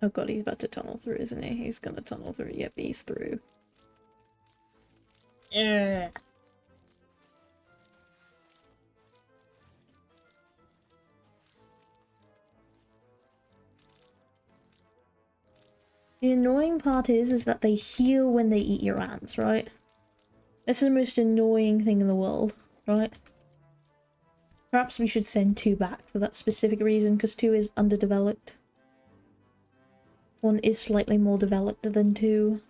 Oh god, he's about to tunnel through, isn't he? He's gonna tunnel through. Yep, he's through. Yeah. The annoying part is that they heal when they eat your ants, right? This is the most annoying thing in the world, right? Perhaps we should send 2 back for that specific reason, because 2 is underdeveloped. 1 is slightly more developed than 2.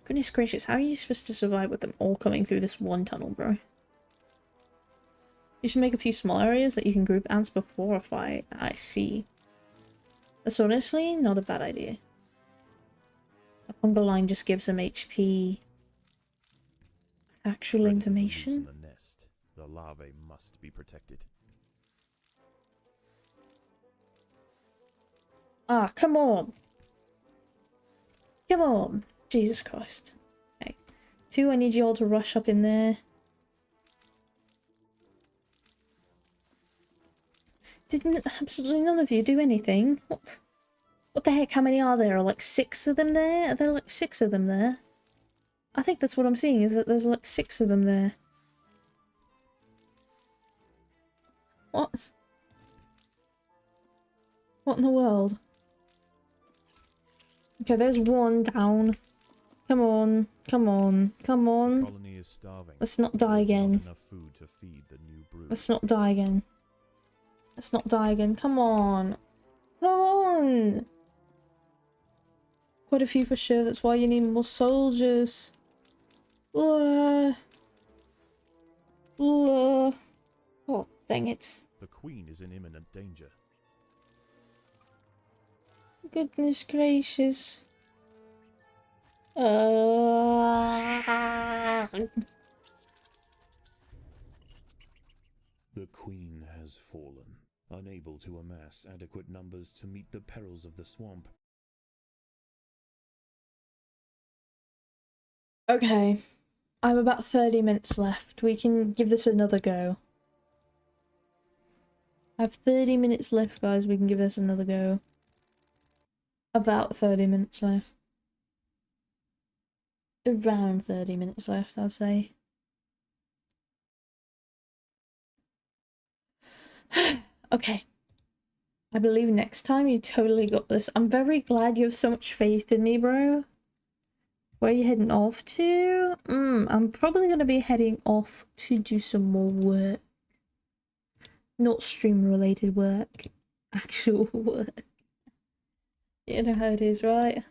Goodness gracious, how are you supposed to survive with them all coming through this one tunnel, bro? You should make a few small areas that you can group ants before a fight. I see. That's honestly not a bad idea. A conga line just gives them HP. Actual Predators are loose information. in the nest. The larvae must be protected. Ah, come on. Come on. Jesus Christ. Okay. 2, I need you all to rush up in there. Didn't absolutely none of you do anything? What? What the heck? How many are there? Are like 6 of them there? Are there like 6 of them there? I think that's what I'm seeing, is that there's like 6 of them there. What? What in the world? Okay, there's 1 down. Come on, come on, come The on. colony is starving. Let's not die There's not again. enough food to feed the new brood. Let's not die again. Let's not die again. Come on. Come on! Quite a few for sure, that's why you need more soldiers. Oh, dang it. The queen is in imminent danger. Goodness gracious. The queen has fallen, unable to amass adequate numbers to meet the perils of the swamp. Okay. I have about 30 minutes left. We can give this another go. I have 30 minutes left, guys. We can give this another go. About 30 minutes left. Around 30 minutes left, I'll say. Okay. I believe next time you totally got this. I'm very glad you have so much faith in me, bro. Where are you heading off to? I'm probably going to be heading off to do some more work. Not stream-related work. Actual work. You know how it is, right?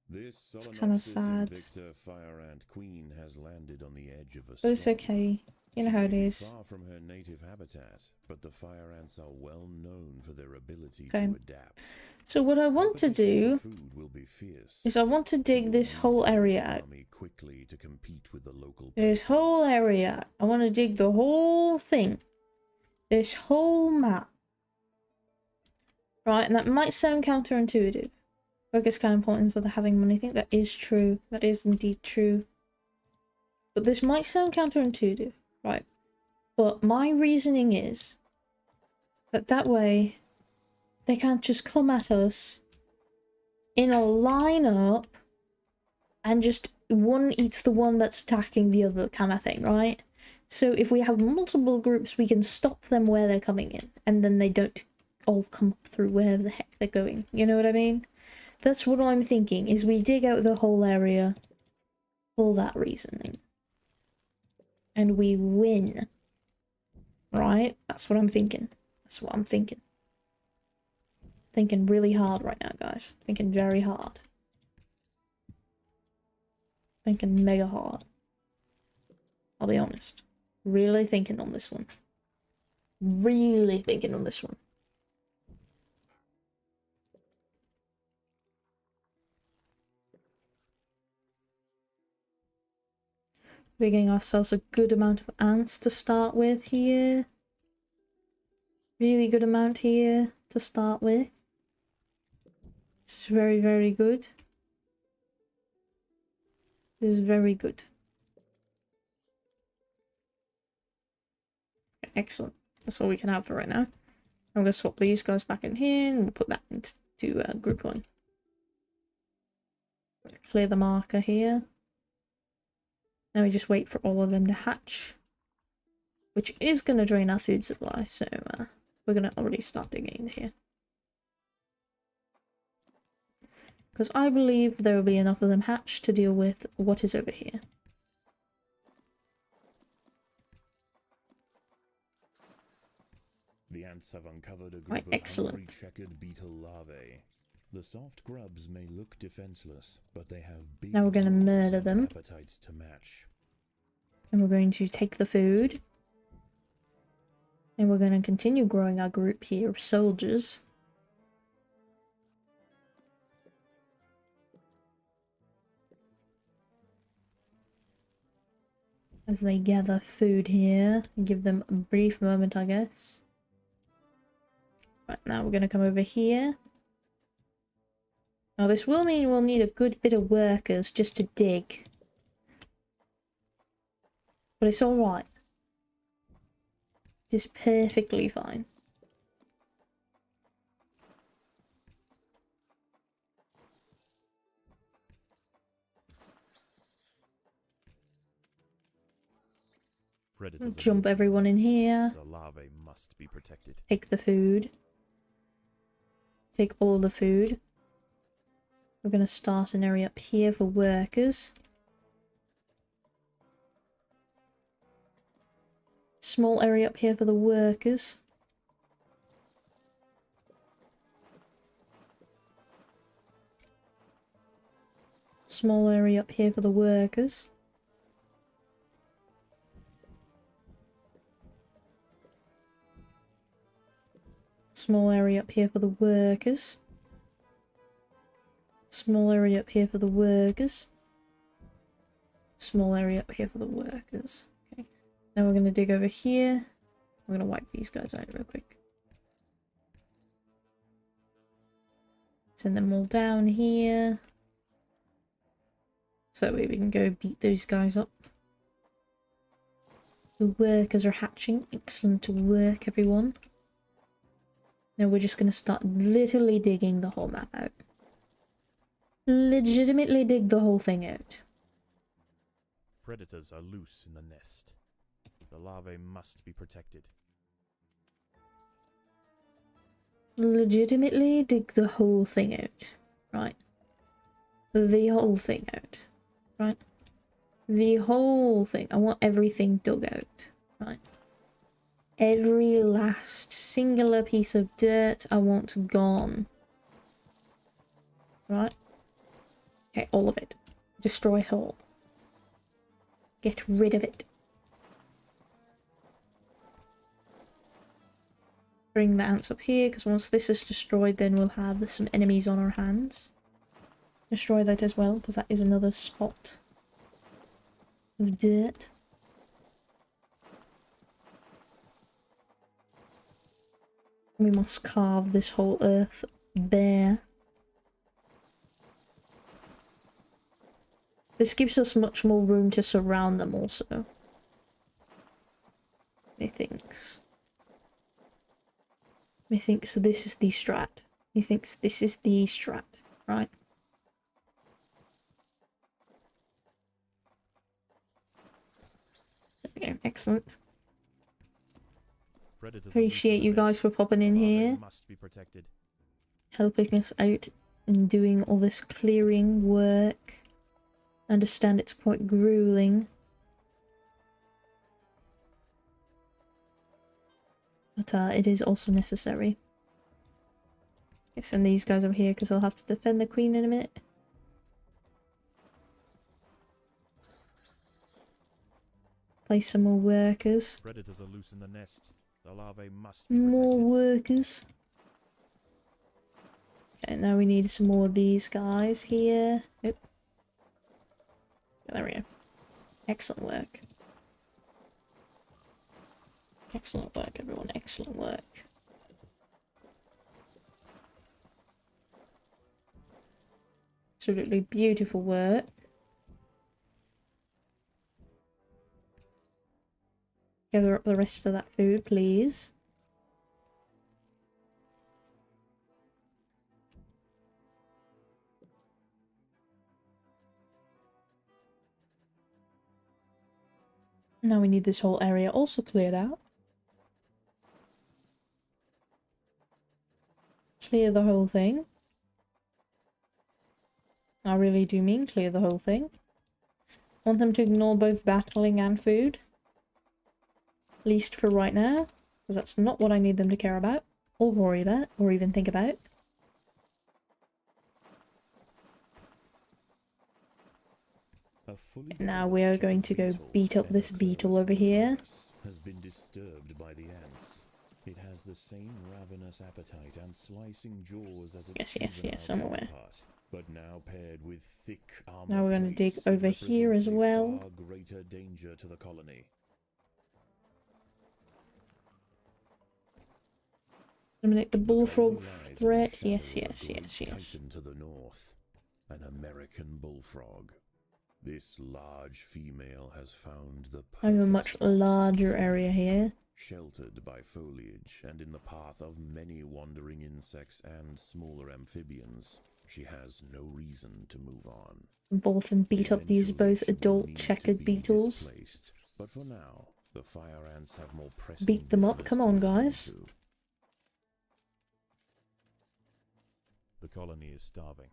This It's kinda sad. Invicta Fire Ant Queen has landed on the edge of a But it's swamp. okay. You know She how may it be is. far from her native habitat, but the fire ants are well known for their ability Okay. to adapt. So what I want to Competition do for food will be fierce. is I want to dig this whole area out. Quickly to compete with the local This predators. whole area. I want to dig the whole thing. This whole map. Right, and that might sound counterintuitive. Work is kind of important for the having money thing. That is true. That is indeed true. But this might sound counterintuitive, right? But my reasoning is that way they can't just come at us in a lineup and just one eats the one that's attacking the other kind of thing, right? So if we have multiple groups, we can stop them where they're coming in, and then they don't all come up through wherever the heck they're going. You know what I mean? That's what I'm thinking, is we dig out the whole area for that reasoning. And we win. Right? That's what I'm thinking. That's what I'm thinking. Thinking really hard right now, guys. Thinking very hard. Thinking mega hard. I'll be honest. Really thinking on this one. Really thinking on this one. We're getting ourselves a good amount of ants to start with here. Really good amount here to start with. This is very, very good. This is very good. Okay, excellent. That's all we can have for right now. I'm going to swap these guys back in here and put that into group 1. Clear the marker here. Now we just wait for all of them to hatch. Which is going to drain our food supply, so we're going to already start digging in here. Because I believe there will be enough of them hatched to deal with what is over here. The ants have uncovered a group Right, of excellent. hungry checkered beetle larvae. The soft grubs may look defenseless, but they have big Now we're gonna jaws murder and them. appetites to match. And we're going to take the food. And we're going to continue growing our group here of soldiers. As they gather food here. Give them a brief moment, I guess. Right, now we're going to come over here. Now this will mean we'll need a good bit of workers just to dig. But it's alright. It is perfectly fine. Predators are Jump loose everyone in nest. here. The larvae must be protected. Take the food. Take all the food. We're going to start an area up here for workers. Small area up here for the workers. Small area up here for the workers. Small area up here for the workers. Small area up here for the workers. Small area up here for the workers. Okay. Now we're going to dig over here. We're going to wipe these guys out real quick. Send them all down here. So that way we can go beat those guys up. The workers are hatching. Excellent work, everyone. Now we're just going to start literally digging the whole map out. Legitimately dig the whole thing out. Predators are loose in the nest. The larvae must be protected. Legitimately dig the whole thing out. Right. The whole thing out. Right. The whole thing. I want everything dug out. Right. Every last singular piece of dirt I want gone. Right. Okay, all of it. Destroy it all. Get rid of it. Bring the ants up here, because once this is destroyed, then we'll have some enemies on our hands. Destroy that as well, because that is another spot of dirt. We must carve this whole earth bare. This gives us much more room to surround them also. Methinks. Methinks this is the strat. Methinks this is the strat, right? There we go, excellent. Predators are loose Appreciate in the you guys nest. for popping in The larvae here. must be protected. Helping us out and doing all this clearing work. I understand it's quite grueling. But it is also necessary. Okay, send these guys over here because I'll have to defend the queen in a minute. Place some more workers. Predators are loose in the nest. The larvae must be More protected. workers. Okay, now we need some more of these guys here. Oop. There we go. Excellent work. Excellent work, everyone. Excellent work. Absolutely beautiful work. Gather up the rest of that food, please. Now we need this whole area also cleared out. Clear the whole thing. I really do mean clear the whole thing. Want them to ignore both battling and food. At least for right now. Because that's not what I need them to care about. Or worry about. Or even think about. Now we are going to go beat up this beetle over here. Has been disturbed by the ants. It has the same ravenous appetite and slicing jaws as its Yes, I'm aware. counterpart, but now paired with thick armor. Now we're going to dig over here as well. Far greater danger to the colony. Eliminate the bullfrog The colony lies in the threat. shadow Yes. of a great titan to the north, an American bullfrog. This large female has found the I have a perfect much spots to larger feed. area here. Sheltered by foliage and in the path of many wandering insects and smaller amphibians, she has no reason to move on. Both and beat up these Eventually, both she will adult need to checkered be beetles. displaced, but for now, The fire ants have more pressing Beat them up. business Come to on, attend guys. to. The colony is starving.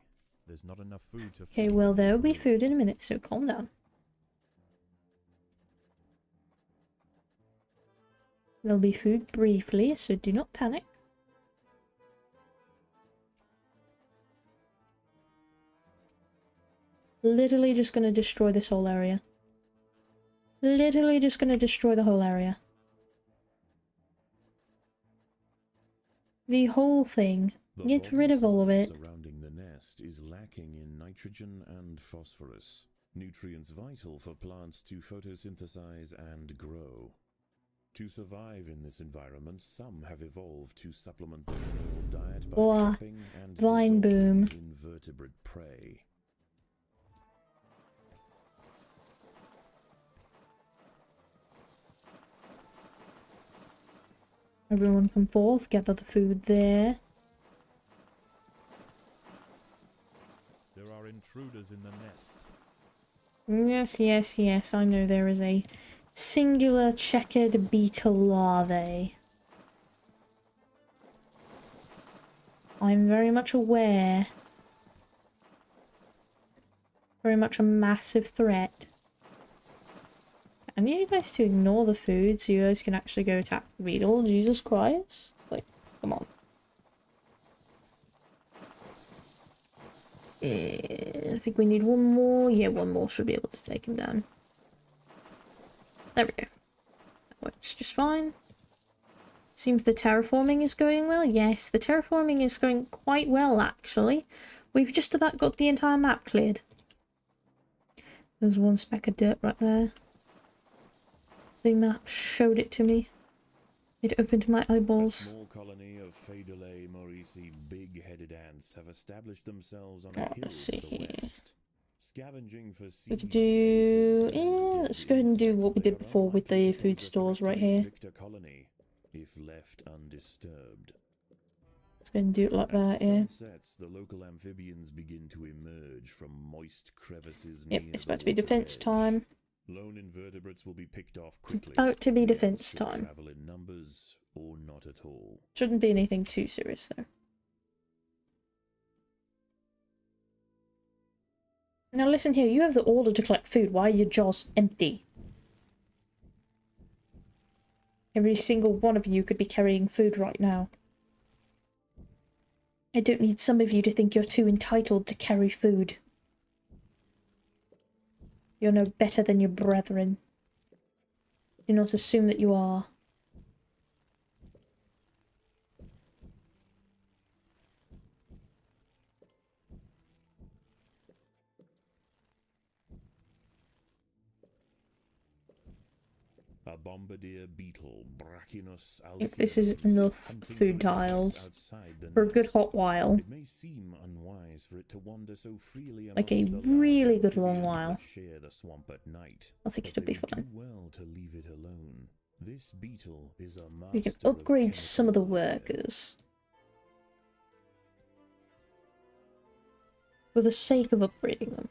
There's not enough food to Okay, feed well, the there'll be brood. food in a minute, so calm down. There'll be food briefly, so do not panic. Literally just gonna destroy this whole area. Literally just gonna destroy the whole area. The whole thing. The Get boggy rid of all of soil it. surrounding the nest is lacking in nitrogen and phosphorus, nutrients vital for plants to photosynthesize and grow. To survive in this environment, some have evolved to supplement their mineral diet by Wah. trapping and Vine dissolving boom. invertebrate prey. Everyone come forth, gather the food there. There are intruders in the nest. Yes, yes, yes, I know there is a singular checkered beetle larvae. I'm very much aware. Very much a massive threat. I need you guys to ignore the food so you guys can actually go attack the beetle. Jesus Christ. Like, come on. I think we need one more. Yeah, one more should be able to take him down. There we go. That works just fine. Seems the terraforming is going well. Yes, the terraforming is going quite well, actually. We've just about got the entire map cleared. There's one speck of dirt right there. The map showed it to me. It opened my A eyeballs. small colony of Phaedolae maurici big-headed ants have established themselves on a Oh, hill let's to see the here. west. Scavenging for We seeds, could do... aphids, and Yeah, let's deadly go ahead and do insects, what we they did are before with unlikely the to food pose a stores threat right to the here. Victor colony, if left undisturbed. Let's go ahead and do it like As that, the yeah. sun sets, the local amphibians begin to emerge from moist crevices Yep, near it's the about to be water's defense edge. time. Lone invertebrates will be picked off It's quickly. about to be The defense ants should time. travel in numbers or not at all. Shouldn't be anything too serious, though. Now listen here, you have the order to collect food. Why are your jaws empty? Every single one of you could be carrying food right now. I don't need some of you to think you're too entitled to carry food. You're no better than your brethren. Do not assume that you are. A bombardier beetle, Brachinus I think this is altiorus, enough hunting food for insects tiles outside the for a good nest. hot while. It may seem unwise for it to wander so freely Like a amongst the large really good long amphibians while. that share the swamp at night. I think But it'll they be would fine. do well to leave it alone. This beetle is a master We can of upgrade some of the chemical warfare. workers. For the sake of upgrading them.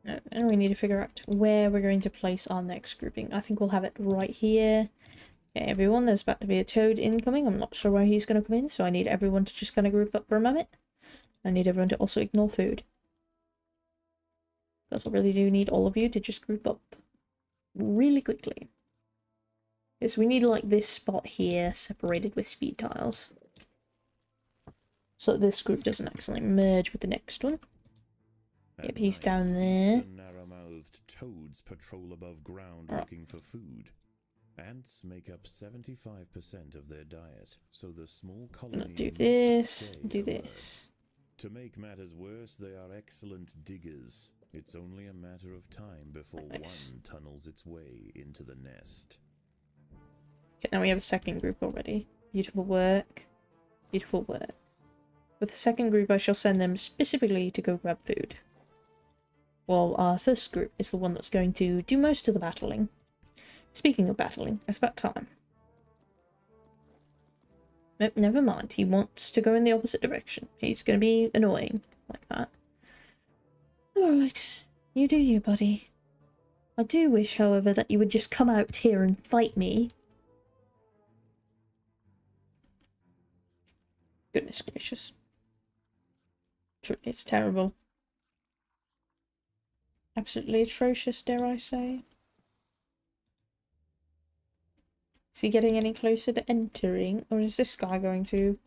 No, and we need to figure out where we're going to place our next grouping. I think we'll have it right here. Okay, everyone, there's about to be a toad incoming. I'm not sure where he's going to come in, so I need everyone to just kind of group up for a moment. I need everyone to also ignore food. Because I really do need all of you to just group up really quickly. Okay, so we need like this spot here separated with speed tiles. So that this group doesn't accidentally merge with the next one. At Yep, he's night, down there. eastern narrow-mouthed toads patrol above ground Alright. looking for food. Ants make up 75% of their diet, so the small I'm colony gonna do must this, stay do alert. this. To make matters worse, they are excellent diggers. It's only a matter of time before Nice. one tunnels its way into the nest. Okay, now we have a second group already. Beautiful work. Beautiful work. With the second group, I shall send them specifically to go grab food. Well, our first group is the one that's going to do most of the battling. Speaking of battling, it's about time. Nope, never mind. He wants to go in the opposite direction. He's going to be annoying like that. Alright, you do you, buddy. I do wish, however, that you would just come out here and fight me. Goodness gracious. It's terrible. Absolutely atrocious, dare I say. Is he getting any closer to entering? Or is this guy going to...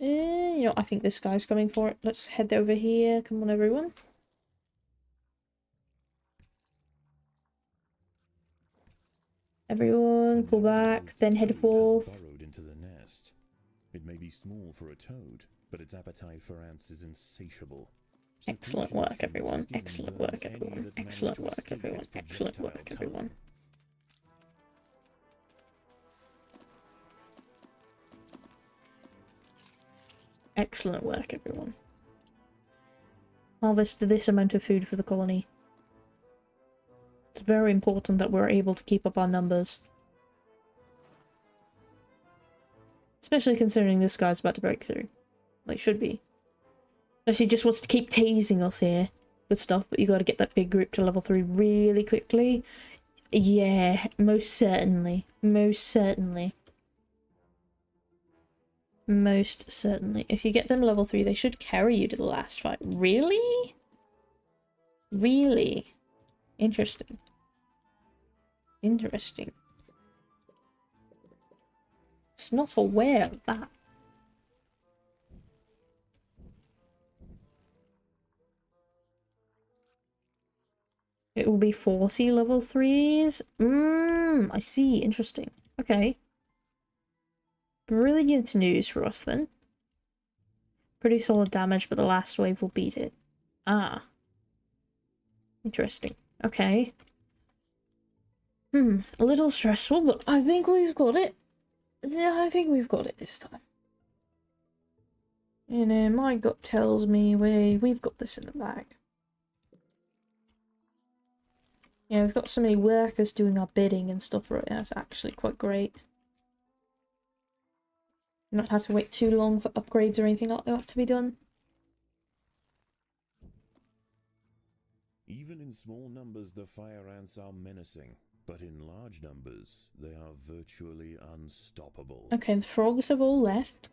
you know, I think this guy's coming for it. Let's head over here. Come on, everyone. Everyone, pull back, then head forth. Burrowed into the nest. It may be small for a toad, but its appetite for ants is insatiable. Excellent work, everyone. Excellent work, everyone. Excellent work, everyone. Excellent work, everyone. Excellent work, everyone. Harvest this amount of food for the colony. It's very important that we're able to keep up our numbers. Especially considering this guy's about to break through. Like, should be. Unless he just wants to keep tasing us here. Good stuff, but you gotta get that big group to level 3 really quickly. Yeah, most certainly. Most certainly. Most certainly. If you get them level 3, they should carry you to the last fight. Really? Really? Interesting. Interesting. Just not aware of that. It will be 40 level 3s? I see. Interesting. Okay. Brilliant news for us then. Pretty solid damage, but the last wave will beat it. Ah. Interesting. Okay. A little stressful, but I think we've got it. Yeah, I think we've got it this time. You know, my gut tells me we've got this in the bag. Yeah, we've got so many workers doing our bidding and stuff right now. It's actually quite great. Not have to wait too long for upgrades or anything like that to be done. Even in small numbers, the fire ants are menacing, but in large numbers, they are virtually unstoppable. Okay, the frogs have all left.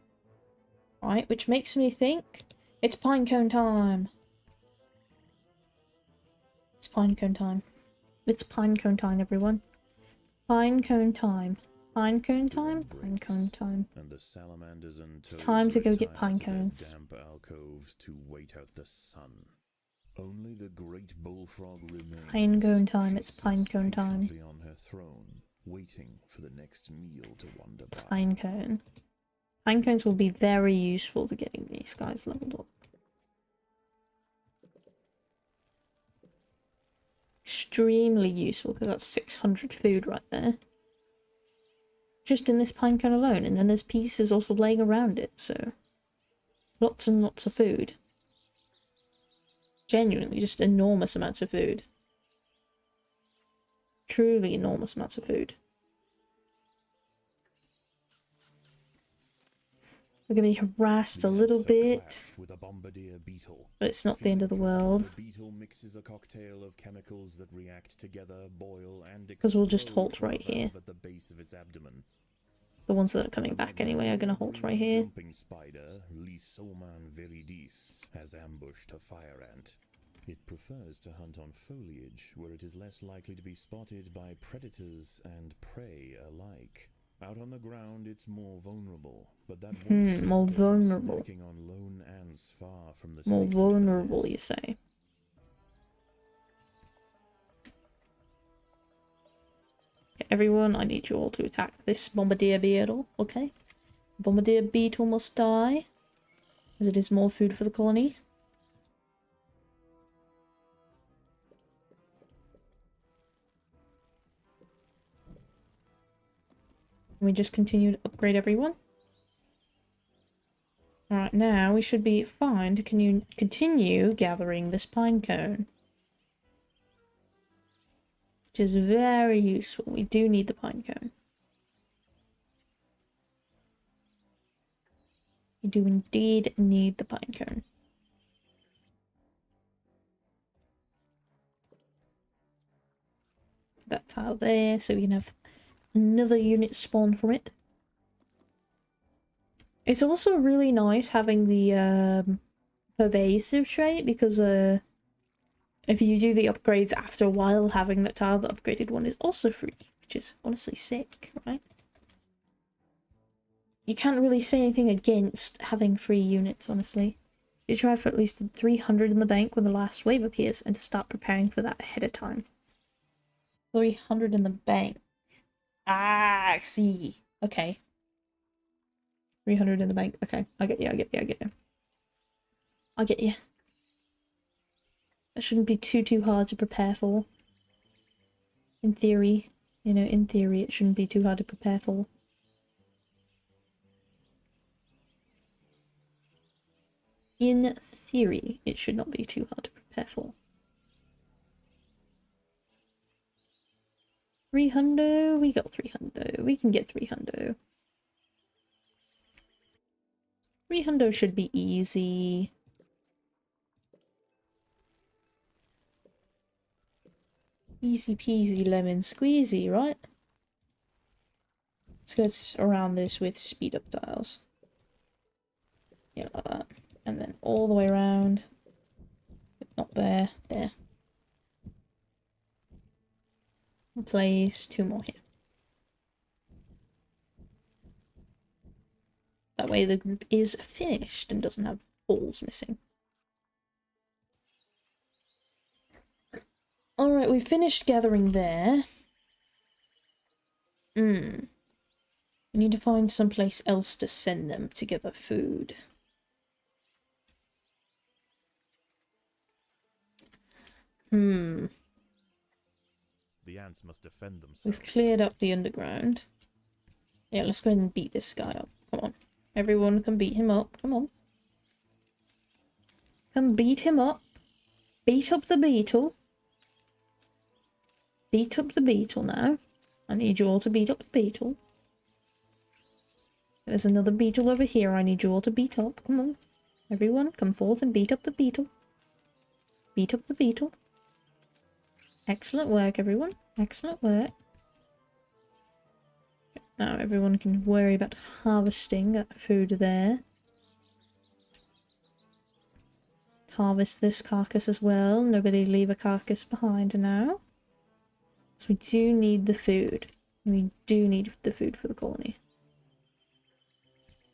Right, which makes me think it's pinecone time. It's pinecone time. It's pinecone time, everyone. Pinecone time. Pinecone time? Pinecone time. And the salamanders and It's time to go get retire pine to their cones. damp alcoves to wait out the sun. Only the great bullfrog remains. Pinecone time, She it's sits pinecone time. patiently on her throne, waiting for the next meal to wander by. Pinecone. Pinecones will be very useful to getting these guys leveled up. Extremely useful, because that's 600 food right there. Just in this pinecone alone, and then there's pieces also laying around it, so... Lots and lots of food. Genuinely, just enormous amounts of food. Truly enormous amounts of food. We're going to be harassed a little bit, With a bombardier beetle. but it's not the end of the world. The beetle mixes a cocktail of chemicals that react together, boil, and 'Cause we'll just explode halt from a right here. valve at the base of its abdomen. The ones that are coming back anyway are going to halt right here. Jumping spider, Lysoman viridis, has ambushed a fire ant. It prefers to hunt on foliage, where it is less likely to be spotted by predators and prey alike. Out on the ground, it's more vulnerable, but that won't stop more it from vulnerable. snacking on lone ants far from the More safety of the vulnerable, nest. you say? Okay, everyone, I need you all to attack this bombardier beetle, okay? Bombardier beetle must die, as it is more food for the colony. We just continue to upgrade everyone. Alright, now we should be fine to continue gathering this pine cone. which is very useful. We do need the pine cone. We do indeed need the pine cone. That tile there, so we can have another unit spawn from it. It's also really nice having the pervasive trait, because if you do the upgrades after a while, having that tile, the upgraded one, is also free, which is honestly sick, right? You can't really say anything against having free units, honestly. You try for at least 300 in the bank when the last wave appears, and to start preparing for that ahead of time. 300 in the bank. Ah, I see. Okay. 300 in the bank. Okay, I get you, I get you, I get you. I get you. That shouldn't be too hard to prepare for. In theory. You know, in theory, it shouldn't be too hard to prepare for. In theory, it should not be too hard to prepare for. 300, we got 300. We can get 300. 300 should be easy. Easy peasy lemon squeezy, right? Let's go around this with speed up tiles. Yeah, like that. And then all the way around. Not there, there. Place 2 more here. That way the group is finished and doesn't have balls missing. Alright, we've finished gathering there. We need to find someplace else to send them to gather food. The ants must defend themselves. We've cleared up the underground. Yeah, let's go ahead and beat this guy up. Come on. Everyone can beat him up. Come on. Come beat him up. Beat up the beetle. Beat up the beetle now. I need you all to beat up the beetle. There's another beetle over here I need you all to beat up. Come on. Everyone, come forth and beat up the beetle. Beat up the beetle. Excellent work, everyone. Excellent work. Now everyone can worry about harvesting that food there. Harvest this carcass as well. Nobody leave a carcass behind now. So we do need the food. We do need the food for the colony.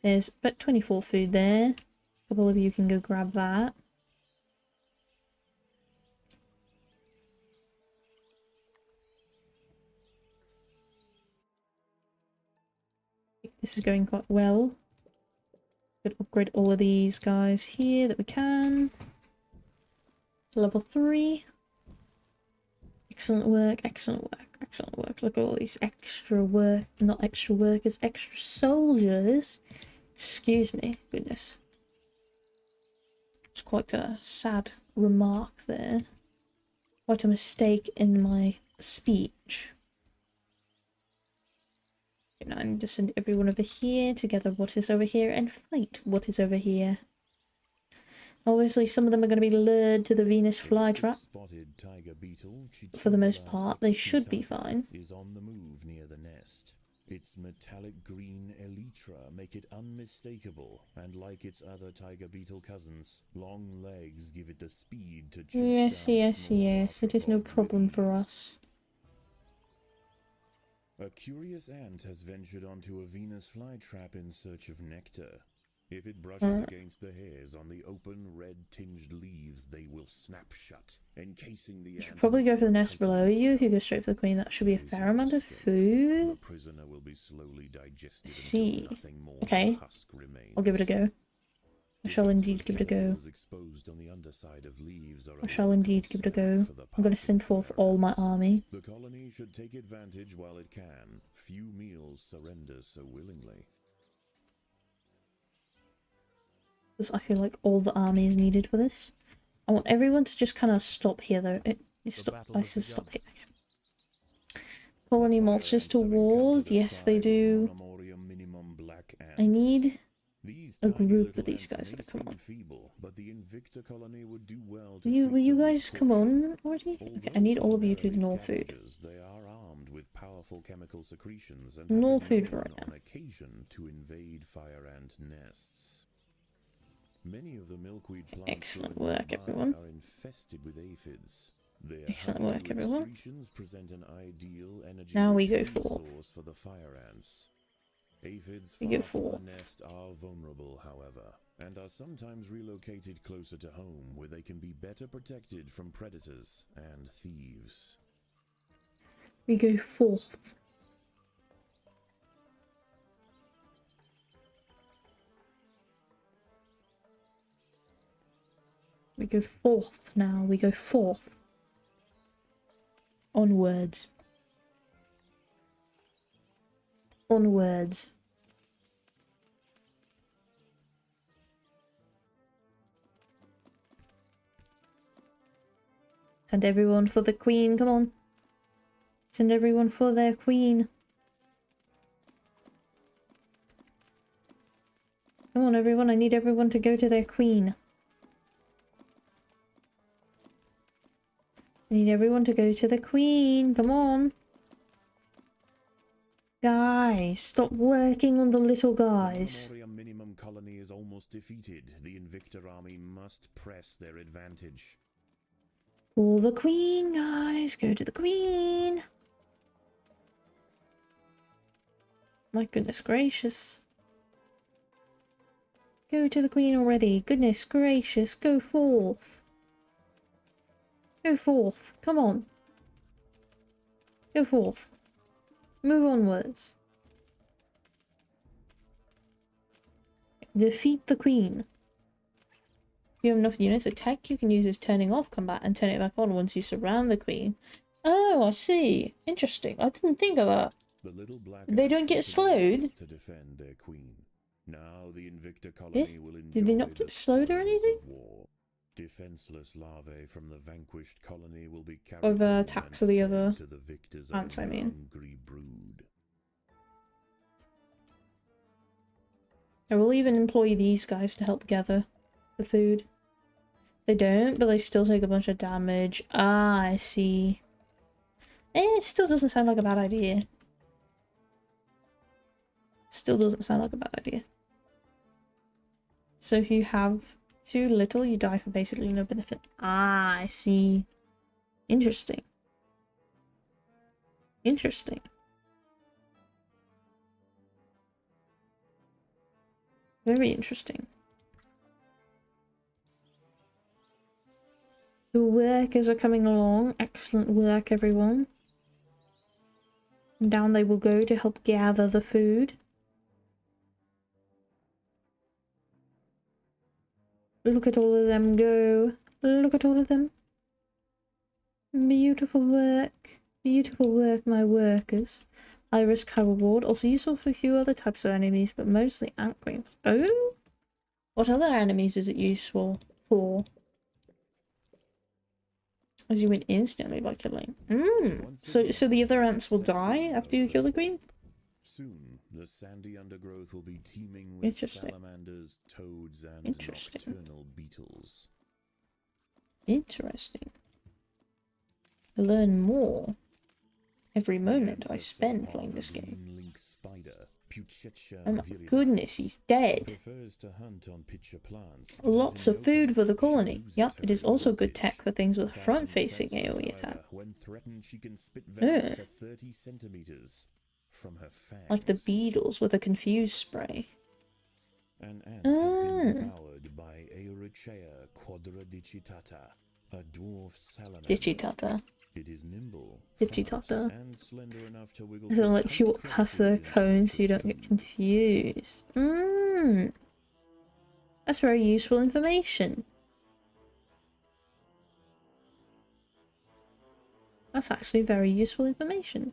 There's about 24 food there. A couple of you can go grab that. This is going quite well. Could upgrade all of these guys here that we can. Level 3. Excellent work, excellent work, excellent work. Look at all these extra work, not extra workers, extra soldiers. Excuse me, goodness. It's quite a sad remark there. Quite a mistake in my speech. Now I need to send everyone over here to gather what is over here and fight what is over here. Obviously, some of them are going to be lured to the Venus flytrap. For the most part, they should be fine. Is on the move near the nest. Its metallic green elytra make it unmistakable, and like its other tiger beetle cousins, long legs give it the speed to chase Yes. It is no problem for us. A curious ant has ventured onto a Venus flytrap in search of nectar. If it brushes against the hairs on the open, red-tinged leaves, they will snap shut, encasing the ant. You should probably go for the nest below you. If you go straight for the queen, that should be a fair amount of food. The prisoner will be slowly digested See. until nothing more Okay. than husk remains. I'll give it a go. I shall indeed give it a go. Exposed on the underside of leaves are I shall indeed give it a go. I'm going to send forth all my army. The colony should take advantage while it can. Few meals surrender so willingly. Because I feel like all the army is needed for this. I want everyone to just kind of stop here, though. I said stop here. Okay. Colony The fire mulches ants are toward. encountered a Yes, they tribe of do. Monomoreum minimum black ants. I need These a tiny group little of these ants guys may that come on. seem feeble, but the Invicta colony would do well to Will you, treat will you them with guys come caution. on already? Okay, I Although need all of you to primarily gnaw food. scavengers, they are armed with powerful chemical secretions and Gnaw have been food known right now. on occasion to invade fire ant nests. Many of the milkweed plants Excellent growing work, nearby everyone. are infested with aphids. Their Excellent honeydew work, everyone. excretions present an ideal energy Now we go food forth. source for the fire ants. Aphids We far go from the forth. nest are vulnerable, however, and are sometimes relocated closer to home where they can be better protected from predators and thieves. We go forth. We go forth now. We go forth. Onwards. Onwards. Send everyone for the queen, come on. Send everyone for their queen. Come on everyone, I need everyone to go to their queen. I need everyone to go to the queen, come on. Guys, stop working on the little guys. The Monomoreum minimum colony is almost defeated. The Invicta army must press their advantage. For the queen, guys, go to the queen. My goodness gracious. Go to the queen already. Goodness gracious, go forth. Go forth, come on. Go forth. Move onwards. Defeat the queen. If you have enough units of tech, you can use this turning off combat and turn it back on once you surround the queen. Oh, I see. Interesting. I didn't think of that. The little black They ants don't get fought in the slowed? west to defend their queen. Now the Invicta colony will enjoy Did they not get the slowed or spoils anything? of war. Defenseless larvae from the vanquished colony will be carried Or the home attacks and of the fed other to the victor's ants, own I mean. hungry brood. I will even employ these guys to help gather the food. They don't, but they still take a bunch of damage. Ah, I see. It still doesn't sound like a bad idea. Still doesn't sound like a bad idea. So if you have too little, you die for basically no benefit. Ah, I see. Interesting. Interesting. Very interesting. The workers are coming along. Excellent work, everyone. And down they will go to help gather the food. Look at all of them go. Look at all of them. Beautiful work. Beautiful work, my workers. I risk high reward. Also useful for a few other types of enemies, but mostly ant queens. Oh? What other enemies is it useful for? As you win instantly by killing. So the other ants will die after you kill the queen? Soon, the sandy undergrowth will be teeming with Interesting. salamanders, toads, and Interesting. nocturnal beetles. Interesting. I learn more every The moment ants I are set spend upon playing a this game. green link spider, Puchettia Oh my virida. goodness, he's She dead. prefers to hunt on pitcher plants. but Lots in of the food open, for the she colony. loses Yep, her it is also good advantage. tech for things with a Far from front-facing defenseless, AoE attack. however, when threatened, she can spit venom Ugh. to 30 centimeters from her fangs. Like the beetles with a confused spray. An ant has been Ah. devoured by Aerochea quadradicitata, a dwarf salamander. Ditchy-tata. It is nimble, Ditchy-tata. fast, and slender enough to wiggle It through lets you tight walk past the crevices in cones search so you of don't get food. confused. That's very useful information. That's actually very useful information.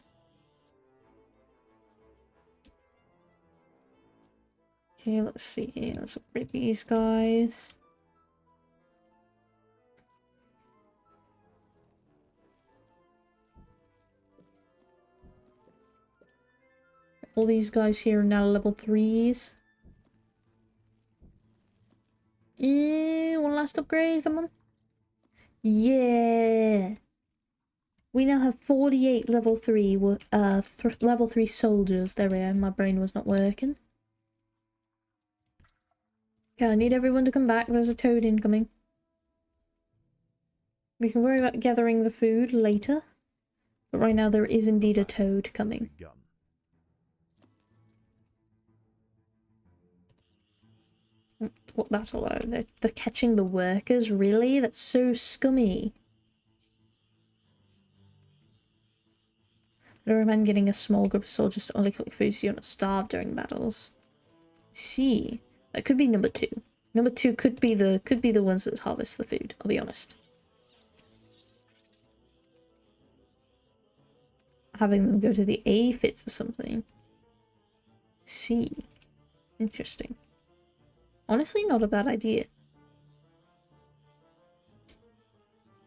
Okay, let's see here. Let's upgrade these guys. All these guys here are now level 3s. One last upgrade, come on. Yeah. We now have 48 level 3 level 3 soldiers. There we are. My brain was not working. Okay, I need everyone to come back. There's a toad incoming. We can worry about gathering the food later. But right now there is indeed a toad coming. Begun. What battle? Oh, they're catching the workers? Really? That's so scummy. I recommend getting a small group of soldiers to only collect food so you're not starved during battles. See, that could be number 2. Number 2 could be the ones that harvest the food, I'll be honest. Having them go to the aphids or something. See. Interesting. Honestly, not a bad idea.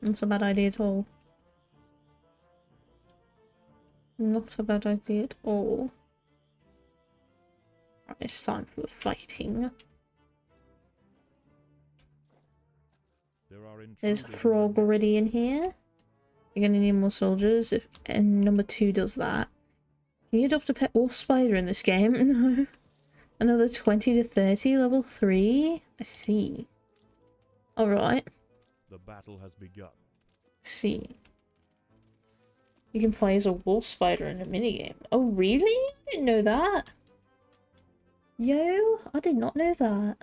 Not a bad idea at all. Not a bad idea at all. Right, it's time for the fighting. There's a frog already in here. You're gonna need more soldiers, and number 2 does that. Can you adopt a pet or spider in this game? No. Another 20 to 30, level 3? I see. Alright. The battle has begun. See. You can play as a wolf spider in a minigame. Oh, really? I didn't know that. Yo, I did not know that.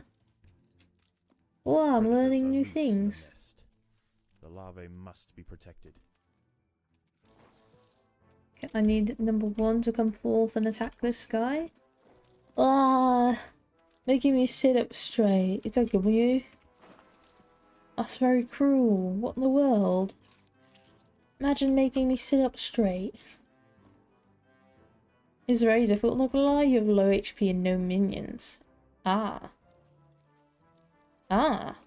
Wow, I'm learning new things. The larvae must be protected. Okay, I need number 1 to come forth and attack this guy. Ah, making me sit up straight. Is that good with you? That's very cruel. What in the world? Imagine making me sit up straight. It's very difficult, not gonna lie. You have low HP and no minions. Ah. Ah.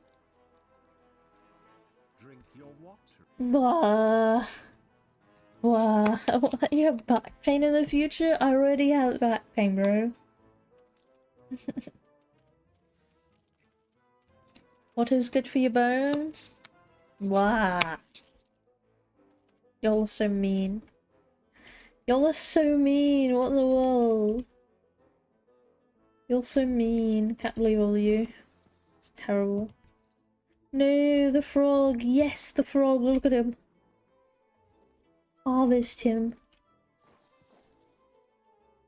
Drink your water. Blah. Wow. You have back pain in the future? I already have back pain, bro. What is good for your bones? Wow. Y'all are so mean. Y'all are so mean. What in the world? You're so mean. Can't believe all of you. It's terrible. No, the frog. Yes, the frog. Look at him. Harvest him.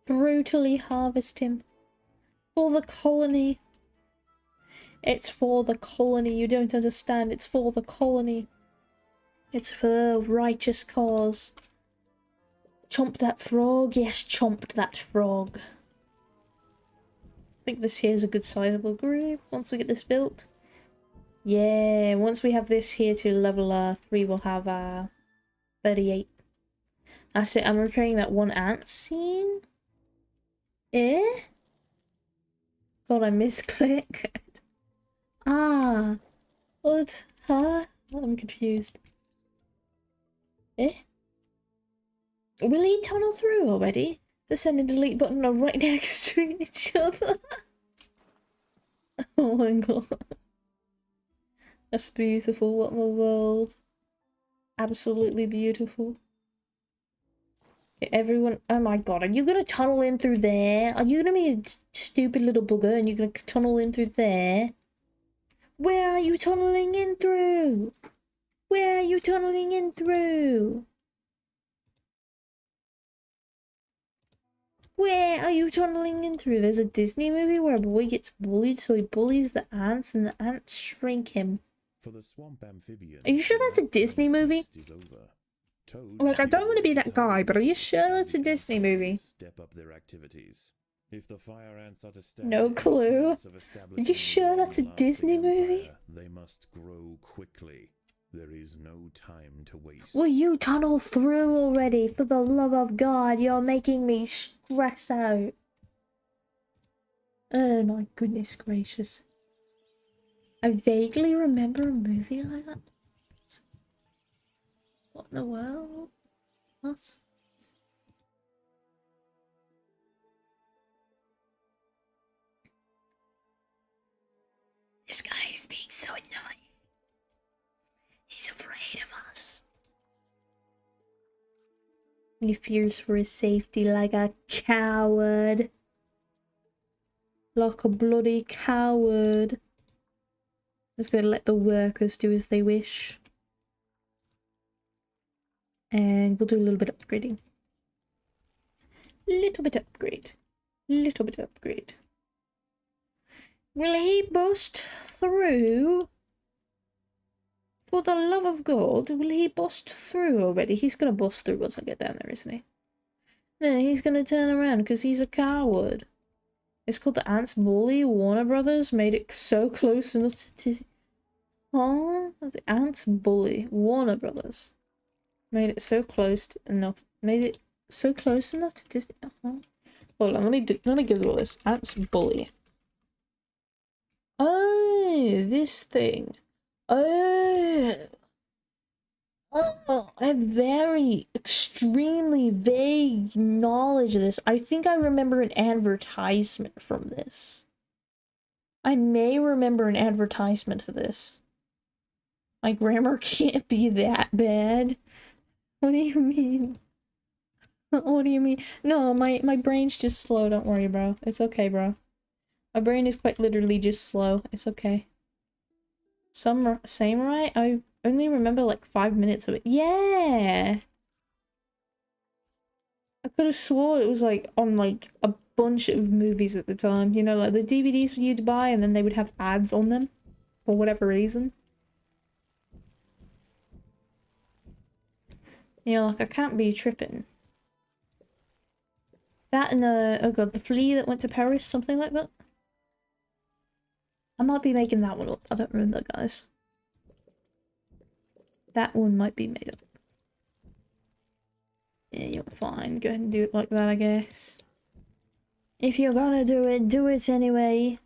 Brutally harvest him. For the colony. It's for the colony. You don't understand. It's for the colony. It's for a righteous cause. Chomp that frog. Yes, chomped that frog. I think this here is a good sizable group once we get this built. Yeah, once we have this here to level 3, we'll have 38. That's it. I'm recreating that one ant scene. Eh? God, I misclicked. Ah. What? Huh? I'm confused. Eh? Will he tunnel through already? The send and delete button are right next to each other. Oh my god. That's beautiful. What in the world? Absolutely beautiful. Okay, everyone. Oh my god, are you gonna tunnel in through there? Are you gonna be a stupid little bugger and you're gonna tunnel in through there? Where are you tunneling in through? Where are you tunneling in through? Where are you tunneling in through? There's a Disney movie where a boy gets bullied, so he bullies the ants and the ants shrink him. For the swamp amphibian, Are you sure that's a Disney movie? Like, I don't want to be that guy, but are you sure that's a Disney movie? Step up their activities. If the fire ants are to stand No clue. a chance of Are you establishing sure that's a long-lasting Disney movie? empire, they must grow quickly. There is no time to waste. Will you tunnel through already? For the love of God, you're making me stress out. Oh my goodness gracious. I vaguely remember a movie like that. What in the world? What? This guy is being so annoying. He's afraid of us. He fears for his safety like a coward. Like a bloody coward. Just gonna let the workers do as they wish. And we'll do a little bit of upgrading. Little bit upgrade. Little bit upgrade. Will he bust through? For the love of God, will he bust through already? He's gonna bust through once I get down there, isn't he? No, he's gonna turn around because he's a coward. It's called the Ants Bully. Warner Brothers made it so close enough to... Oh, the Ants Bully. Warner Brothers made it so close enough. Made it so close enough to Disney. Hold on, let me Google this. Ants Bully. Oh, this thing. Oh. Oh, I have very extremely vague knowledge of this. I think I remember an advertisement from this. I may remember an advertisement for this. My grammar can't be that bad. What do you mean? What do you mean? No, my brain's just slow. Don't worry, bro. It's okay, bro. My brain is quite literally just slow. It's okay. Same right? I only remember like 5 minutes of it. Yeah! I could have swore it was like on like a bunch of movies at the time. You know, like the DVDs you'd buy and then they would have ads on them. For whatever reason. You know, like I can't be tripping. That and oh god, The Flea That Went to Paris, something like that. I might be making that one up. I don't remember, guys. That one might be made up. Yeah, you're fine. Go ahead and do it like that, I guess. If you're gonna do it anyway.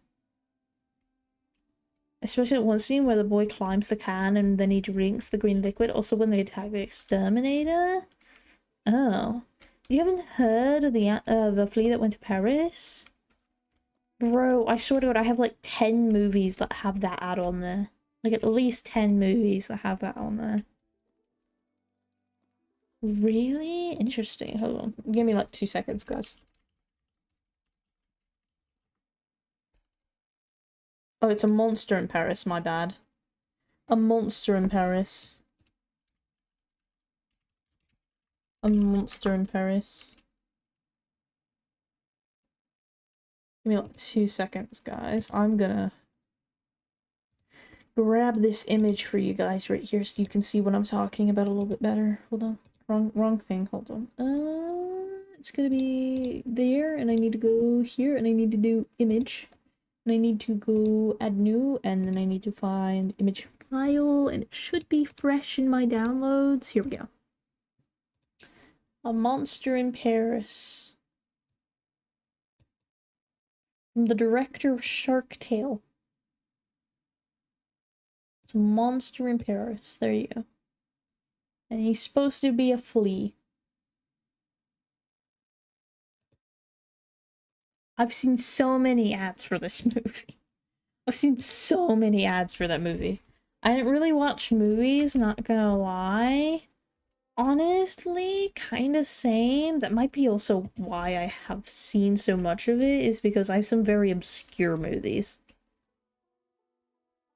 Especially at one scene where the boy climbs the can and then he drinks the green liquid. Also when they attack the exterminator. Oh. You haven't heard of the Flea That Went to Paris? Bro, I swear to God, I have like 10 movies that have that ad on there. Like at least 10 movies that have that on there. Really? Interesting. Hold on. Give me like 2 seconds, guys. Oh, it's A Monster in Paris, my bad. A Monster in Paris. A Monster in Paris. Give me like 2 seconds, guys. I'm gonna grab this image for you guys right here so you can see what I'm talking about a little bit better. Hold on. Wrong thing. Hold on. It's gonna be there, and I need to go here, and I need to do image. And I need to go add new, and then I need to find image file, and it should be fresh in my downloads. Here we go. A Monster in Paris. From the director of Shark Tale. It's A Monster in Paris. There you go. And he's supposed to be a flea. I've seen so many ads for this movie. I've seen so many ads for that movie. I didn't really watch movies, not gonna lie. Honestly, kinda same. That might be also why I have seen so much of it, is because I have some very obscure movies.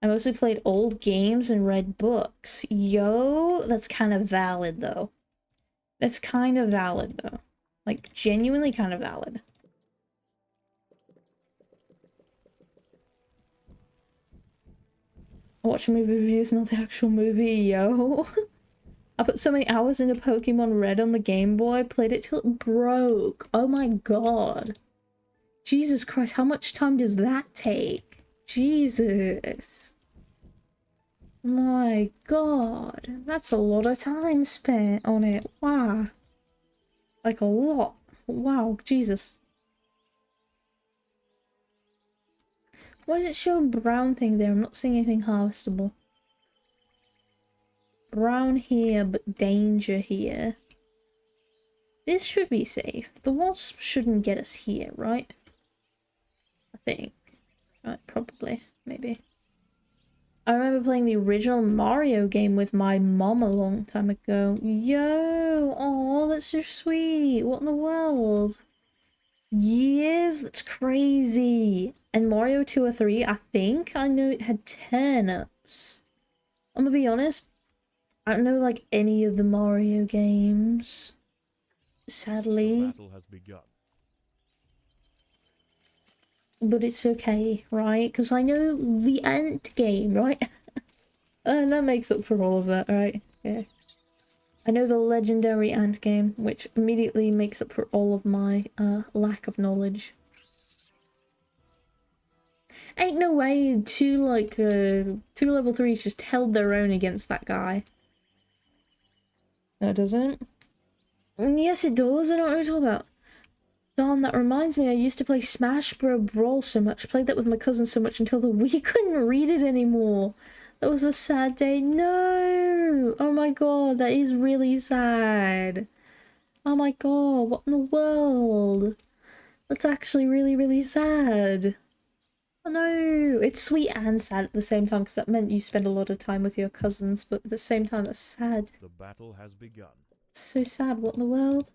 I mostly played old games and read books. Yo, that's kind of valid, though. That's kind of valid, though. Like, genuinely kind of valid. I watch movie reviews, not the actual movie, yo. I put so many hours into Pokemon Red on the Game Boy, played it till it broke. Oh my god. Jesus Christ, how much time does that take? Jesus. My god. That's a lot of time spent on it. Wow. Like a lot. Wow, Jesus. Why does it show a brown thing there? I'm not seeing anything harvestable. Brown here, but danger here. This should be safe. The wasp shouldn't get us here, right? I think. Right, probably. Maybe. I remember playing the original Mario game with my mom a long time ago. Yo! Oh, that's so sweet. What in the world? Yes, that's crazy. And Mario 2 or 3, I think I know it had turnips. I'm gonna be honest, I don't know like any of the Mario games. The Sadly. battle has begun. But it's okay, right? Because I know the Ant game, right? And that makes up for all of that, right? Yeah. I know the legendary Ant game, which immediately makes up for all of my lack of knowledge. Ain't no way two level 3s just held their own against that guy. No, it doesn't. Yes, it does. I don't know what you're talking about. Darn, that reminds me, I used to play Smash Bros. Brawl so much. Played that with my cousin so much until we couldn't read it anymore. That was a sad day. No! Oh my god, that is really sad. Oh my god, what in the world? That's actually really, really sad. Oh no! It's sweet and sad at the same time because that meant you spend a lot of time with your cousins, but at the same time that's sad. The battle has begun. So sad, what in the world?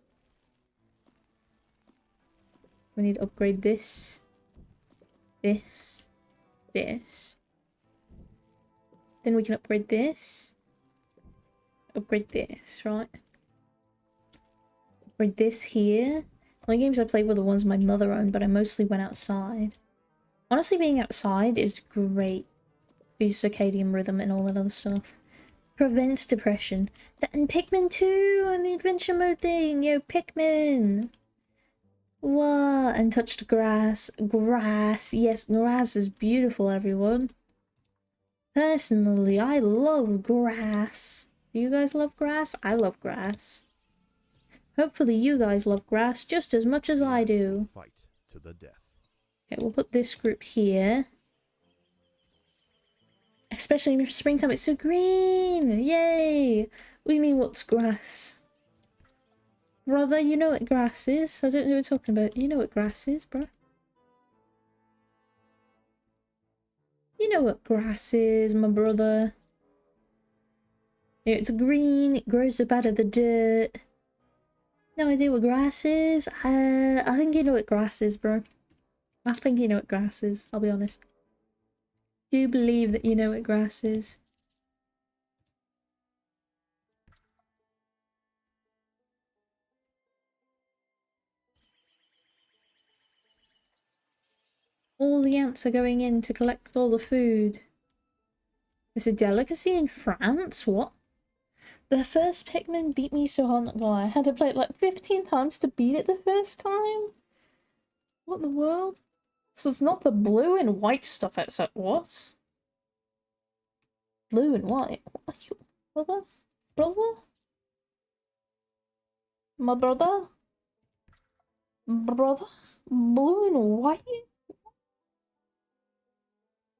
We need to upgrade this. This. This. Then we can upgrade this. Upgrade this, right? Upgrade this here. The only games I played were the ones my mother owned, but I mostly went outside. Honestly, being outside is great for your circadian rhythm and all that other stuff. Prevents depression. And Pikmin 2 and the adventure mode thing! Yo, Pikmin! What? And touched grass. Grass. Yes, grass is beautiful, everyone. Personally, I love grass. Do you guys love grass? I love grass. Hopefully you guys love grass just as much as I do. Fight to the death. Okay, we'll put this group here. Especially in springtime, it's so green! Yay! What do you mean, what's grass? Brother, you know what grass is? I don't know what you're talking about. You know what grass is, bro. You know what grass is, my brother. It's green, it grows up out of the dirt. No idea what grass is? I think you know what grass is, bro. I think you know what grass is, I'll be honest. Do you believe that you know what grass is? All the ants are going in to collect all the food. It's a delicacy in France? What? The first Pikmin beat me so hard, not gonna lie. I had to play it like 15 times to beat it the first time? What in the world? So it's not the blue and white stuff outside. What? Blue and white? What are you... Brother? Brother? My brother? Brother? Blue and white?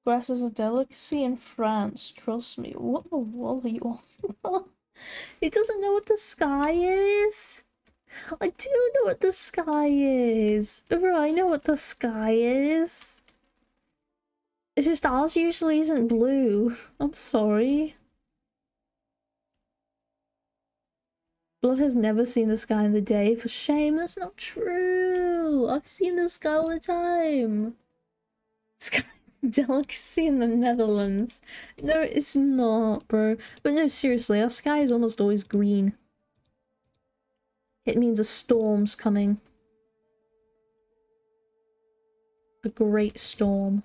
Grass is a delicacy in France, trust me. What in the world are you on? It doesn't know what the sky is? I do know what the sky is. Bro, I know what the sky is. It's just ours usually isn't blue. I'm sorry. Blood has never seen the sky in the day. For shame, that's not true. I've seen the sky all the time. Sky delicacy in the Netherlands. No, it's not, bro. But no, seriously, our sky is almost always green. It means a storm's coming. A great storm.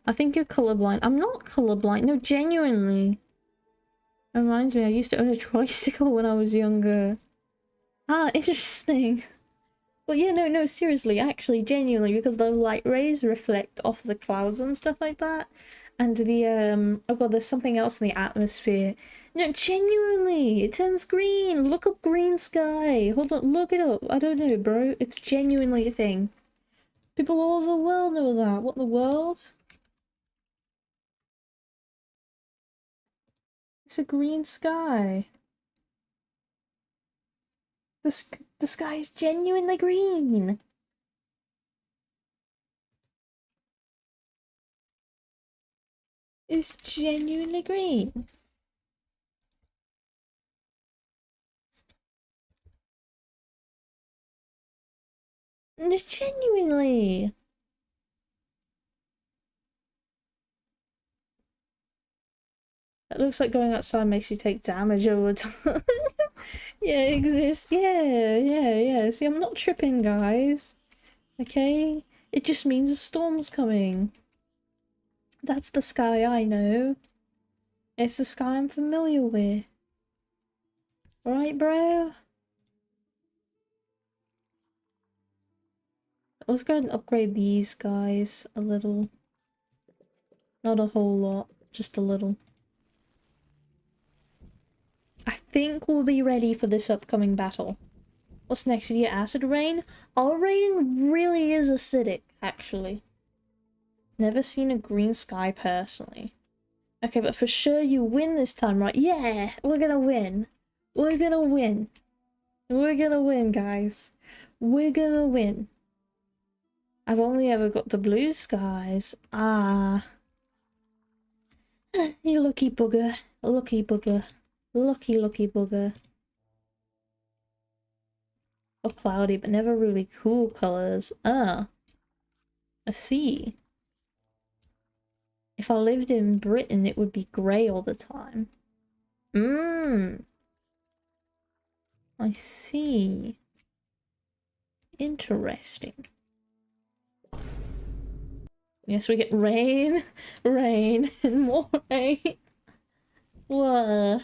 I think you're colorblind. I'm not colorblind. No, genuinely. It reminds me, I used to own a tricycle when I was younger. Ah, interesting. Well, yeah, no, seriously, actually, genuinely, because the light rays reflect off the clouds and stuff like that. And the, oh god, there's something else in the atmosphere. No, genuinely, it turns green. Look up green sky. Hold on, look it up. I don't know, bro. It's genuinely a thing. People all over the world know that. What in the world? It's a green sky. The sky is genuinely green. It's genuinely green. Genuinely. It looks like going outside makes you take damage over time. Yeah, it exists. Yeah. See, I'm not tripping, guys. Okay? It just means a storm's coming. That's the sky I know. It's the sky I'm familiar with. Right, bro? Let's go ahead and upgrade these guys a little. Not a whole lot, just a little. I think we'll be ready for this upcoming battle. What's next? Your acid rain? Our rain really is acidic, actually. Never seen a green sky personally. Okay, but for sure you win this time, right? Yeah, we're gonna win. We're gonna win. We're gonna win, guys. We're gonna win. I've only ever got the blue skies. Ah. You lucky bugger. Lucky bugger. Lucky bugger. Oh, cloudy, but never really cool colors. Ah. I see. If I lived in Britain, it would be grey all the time. Mmm. I see. Interesting. Yes, we get rain, rain, and more rain. Whoa.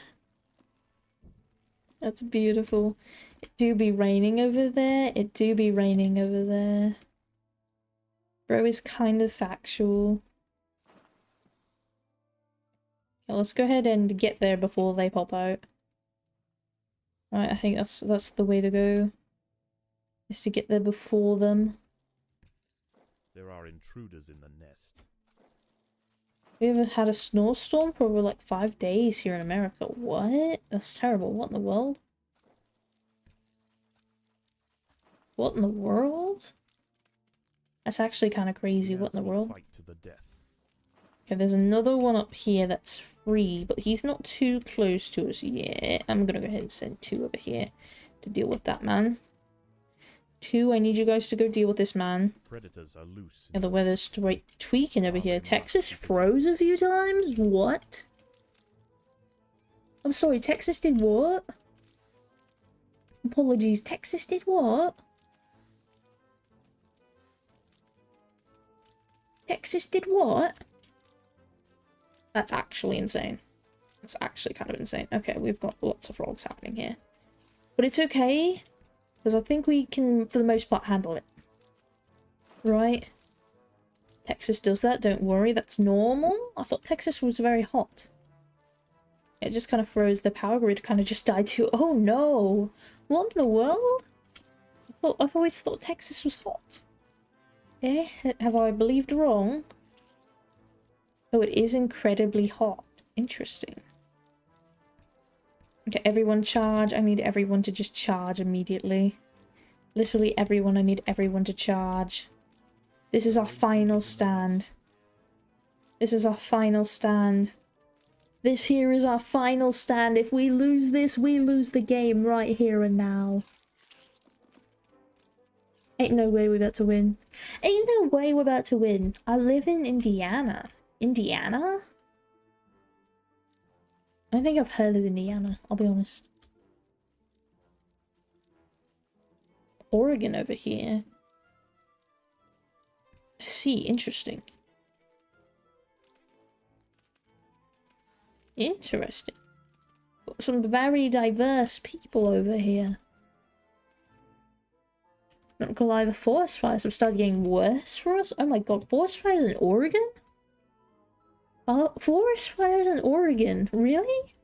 That's beautiful. It do be raining over there. It do be raining over there. Bro is kind of factual. Yeah, let's go ahead and get there before they pop out. Alright, I think that's the way to go. Is to get there before them. There are intruders in the nest. We haven't had a snowstorm for over like 5 days here in America. What? That's terrible. What in the world? What in the world? That's actually kind of crazy. What in the world? Fight to the death. Okay, there's another one up here that's free, but he's not too close to us yet. I'm gonna go ahead and send 2 over here to deal with that man. 2, I need you guys to go deal with this man. Predators are loose. Yeah, the weather's straight tweaking over here. Texas froze a few times? What? I'm sorry, Texas did what? Apologies, Texas did what? Texas did what? That's actually insane. That's actually kind of insane. Okay, we've got lots of frogs happening here. But it's okay, because I think we can, for the most part, handle it. Right? Texas does that, don't worry, that's normal. I thought Texas was very hot. It just kind of froze, the power grid kind of just died too. Oh no! What in the world? I've always thought Texas was hot. Eh? Have I believed wrong? Oh, it is incredibly hot. Interesting. Okay, everyone charge. I need everyone to just charge immediately. Literally everyone, I need everyone to charge. This is our final stand. This is our final stand. This here is our final stand. If we lose this, we lose the game right here and now. Ain't no way we're about to win. Ain't no way we're about to win. I live in Indiana. Indiana? I don't think I've heard of Indiana, I'll be honest. Oregon over here. I see, interesting. Interesting. Got some very diverse people over here. Not gonna lie, the forest fires have started getting worse for us. Oh my god, forest fires in Oregon? Oh, forest fires in Oregon? Really?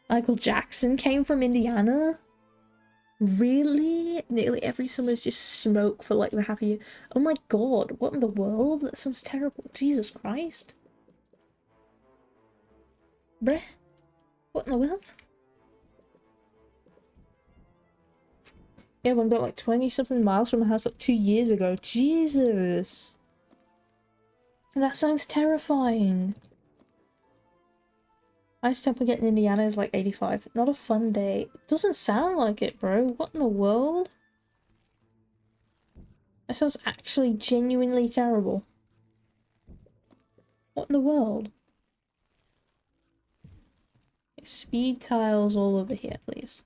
Michael Jackson came from Indiana? Really? Nearly every summer is just smoke for like the half a year. Oh my god, what in the world? That sounds terrible. Jesus Christ. Bruh. What in the world? Yeah, I'm about like 20 something miles from my house like 2 years ago. Jesus. That sounds terrifying. Highest temple get in Indiana is like 85. Not a fun day. Doesn't sound like it, bro. What in the world? That sounds actually genuinely terrible. What in the world? Speed tiles all over here, please.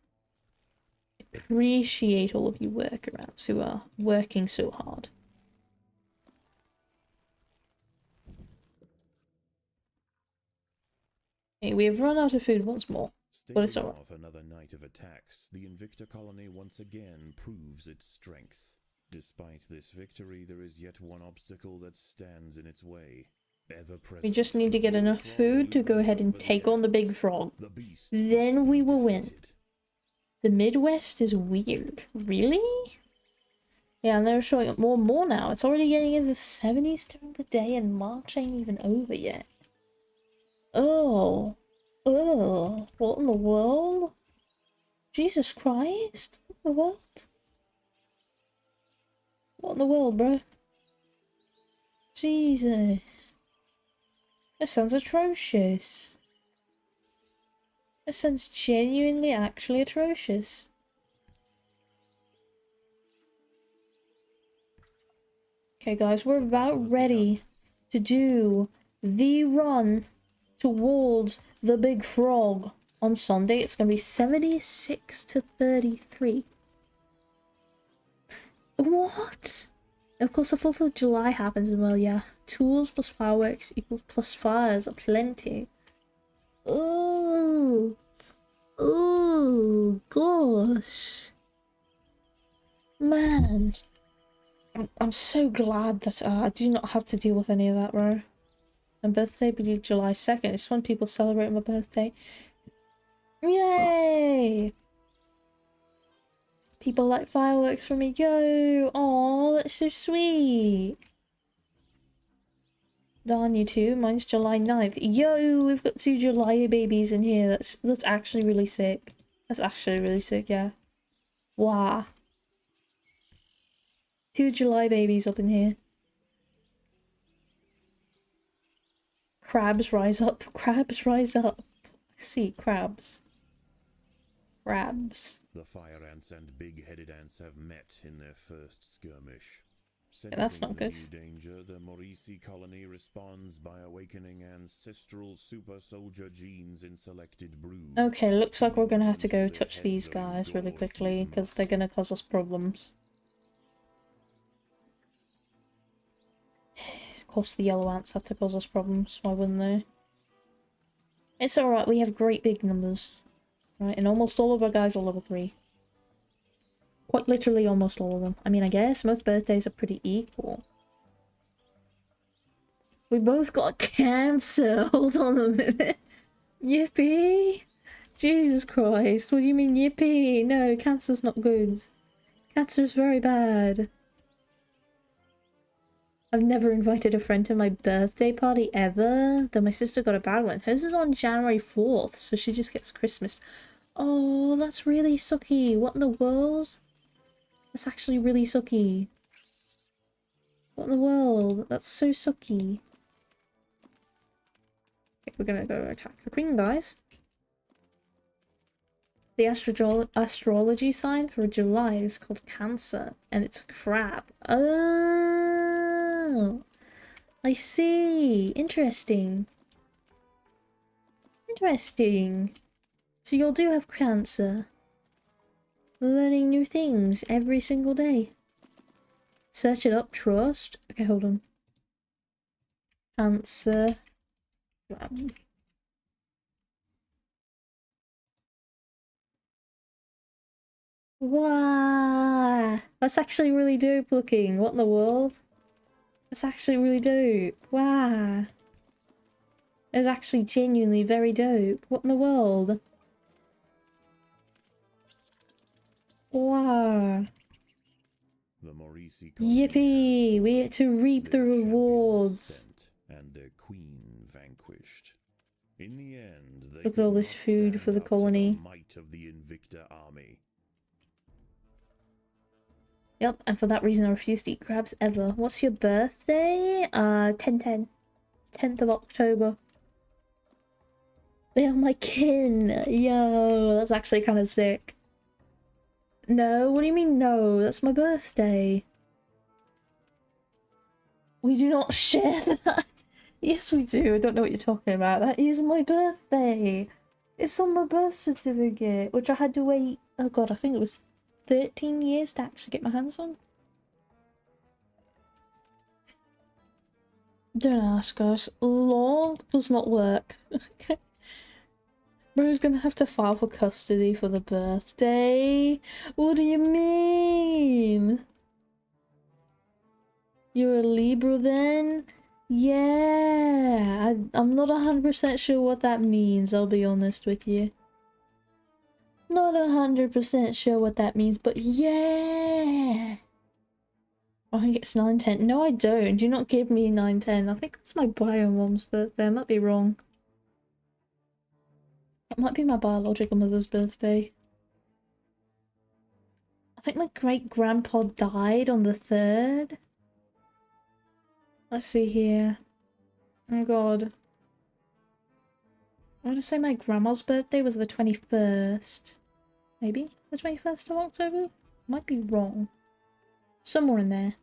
Appreciate all of you workarounds who are working so hard. Okay, we have run out of food once more, but it's Staving alright. off another night of attacks, the Invicta colony once again proves its strength. Despite this victory, there is yet one obstacle that stands in its way. We just need to get enough food to go ahead and take on the big frog. Then we will win. The Midwest is weird. Really? Yeah, and they're showing up more and more now. It's already getting into the 70s during the day and March ain't even over yet. Oh. Oh. What in the world? Jesus Christ. What in the world? What in the world, bro? Jesus. That sounds atrocious. That sounds genuinely actually atrocious. Okay, guys, we're about ready to do the run towards the big frog on Sunday. It's going to be 76 to 33. What? Of course, the 4th of July happens as well, yeah. Tools plus fireworks equals plus fires are plenty. Oh. Oh, gosh. Man. I'm so glad that I do not have to deal with any of that, bro. My birthday be July 2nd. It's when people celebrate my birthday. Yay! People like fireworks for me. Yo! Aw, that's so sweet. Darn you too. Mine's July 9th. Yo, we've got 2 July babies in here. That's actually really sick. That's actually really sick, yeah. Wow. 2 July babies up in here. Crabs rise up. Crabs rise up. See, crabs. Crabs. The fire ants and big-headed ants have met in their first skirmish. Yeah, that's not Sensing good. the new danger, the Maurici colony responds by awakening ancestral super soldier genes in selected brood. Okay, looks like we're gonna have to go touch these guys really quickly, because they're gonna cause us problems. Of course the yellow ants have to cause us problems, why wouldn't they? It's alright, we have great big numbers. Right, and almost all of our guys are level 3. Quite literally almost all of them. I mean, I guess most birthdays are pretty equal. We both got cancer! Hold on a minute. Yippee! Jesus Christ, what do you mean yippee? No, cancer's not good. Cancer's very bad. I've never invited a friend to my birthday party ever, though my sister got a bad one. Hers is on January 4th, so she just gets Christmas. Oh, that's really sucky. What in the world? That's actually really sucky. What in the world? That's so sucky. Okay, we're gonna go attack the queen, guys. The astrology sign for July is called Cancer, and it's a crab. Oh, I see. Interesting. Interesting. So you all do have Cancer. Learning new things every single day. Search it up, trust. Okay, hold on. Cancer. Crab. Wow, that's actually really dope looking. What in the world? That's actually really dope. Wow. It's actually genuinely very dope. What in the world? Wow. The Maurici Yippee! We get to reap the rewards. And their queen vanquished. In the end, they Look at all this food for the colony. Might of the Invicta army. Yep, and for that reason I refuse to eat crabs ever. What's your birthday? 10/10. 10th of October. They are my kin. Yo, that's actually kind of sick. No, what do you mean no? That's my birthday. We do not share that. Yes, we do. I don't know what you're talking about. That is my birthday. It's on my birth certificate, which I had to wait, oh god, I think it was 13 years to actually get my hands on. Don't ask us. Law does not work. Okay. Bro's gonna have to file for custody for the birthday. What do you mean? You're a Libra then? Yeah, I'm not 100% sure what that means, I'll be honest with you. Not 100% sure what that means, but yeah! I think it's 9/10. No, I don't. Do not give me 9/10. I think that's my bio mom's birthday. I might be wrong. That might be my biological mother's birthday. I think my great-grandpa died on the 3rd. Let's see here. Oh god. I want to say my grandma's birthday was the 21st. Maybe? The 21st of October? Might be wrong. Somewhere in there.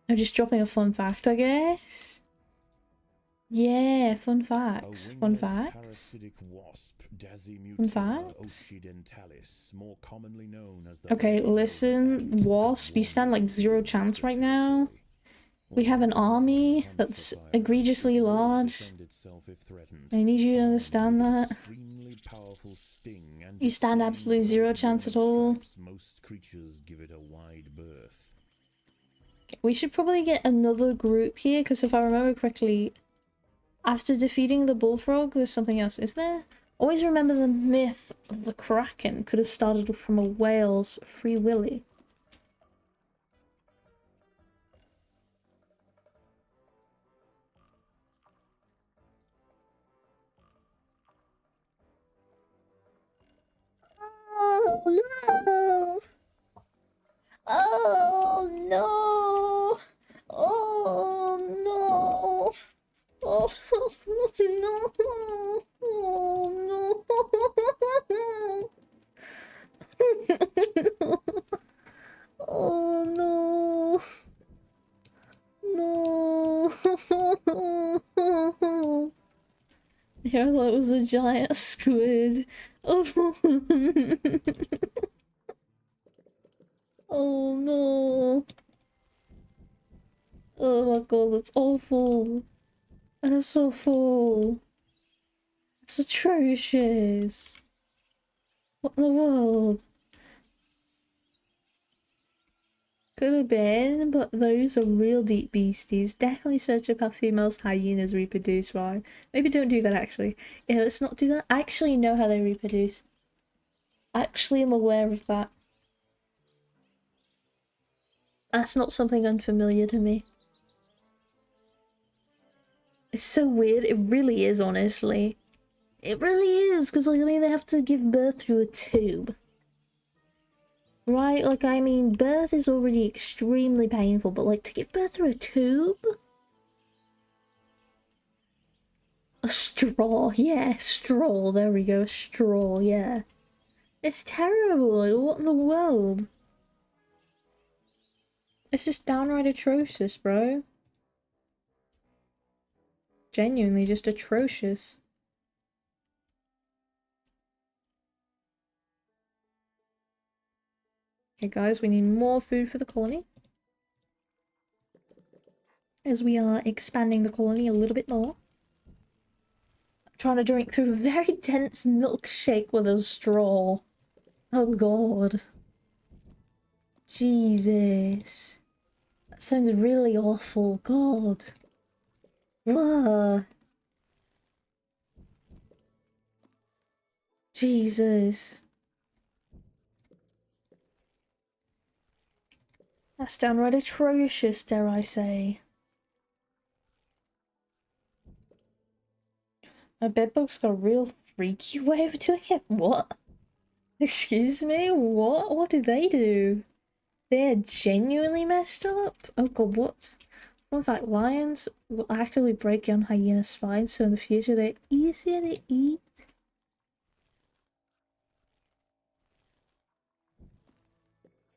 I'm just dropping a fun fact, I guess. Yeah, fun facts. Fun facts. Fun facts. More commonly known as the Okay, listen, Wasp, you stand like 0 chance right now. We have an army that's egregiously large. I need you to understand that. You stand absolutely 0 chance at all. Most creatures give it a wide berth. We should probably get another group here, because if I remember correctly, after defeating the bullfrog, there's something else, is there? Always remember the myth of the Kraken could have started from a whale's Free Willy. Oh no! Oh no! Oh no! Oh no! Oh no! Oh no! No! Yeah, that was a giant squid. Oh, oh no. Oh my god, that's awful. That's awful. It's atrocious. What in the world? Could have been, but those are real deep beasties. Definitely search up how females hyenas reproduce, right? Maybe don't do that actually. Yeah, let's not do that. I actually know how they reproduce. I actually am aware of that. That's not something unfamiliar to me. It's so weird. It really is, honestly. It really is, because like, I mean, they have to give birth through a tube. Right? Like, I mean, birth is already extremely painful, but like, to give birth through a tube? A straw, yeah, straw, there we go, straw, yeah. It's terrible, like, what in the world? It's just downright atrocious, bro. Genuinely just atrocious. Okay, guys, we need more food for the colony. As we are expanding the colony a little bit more. I'm trying to drink through a very dense milkshake with a straw. Oh god. Jesus. That sounds really awful. God. Ugh. Jesus. That's downright atrocious, dare I say. My bedbug's got a real freaky way of doing it. What? Excuse me? What? What do they do? They're genuinely messed up? Oh god, what? Fun fact, lions will actively break down hyena spines, so in the future they're easier to eat.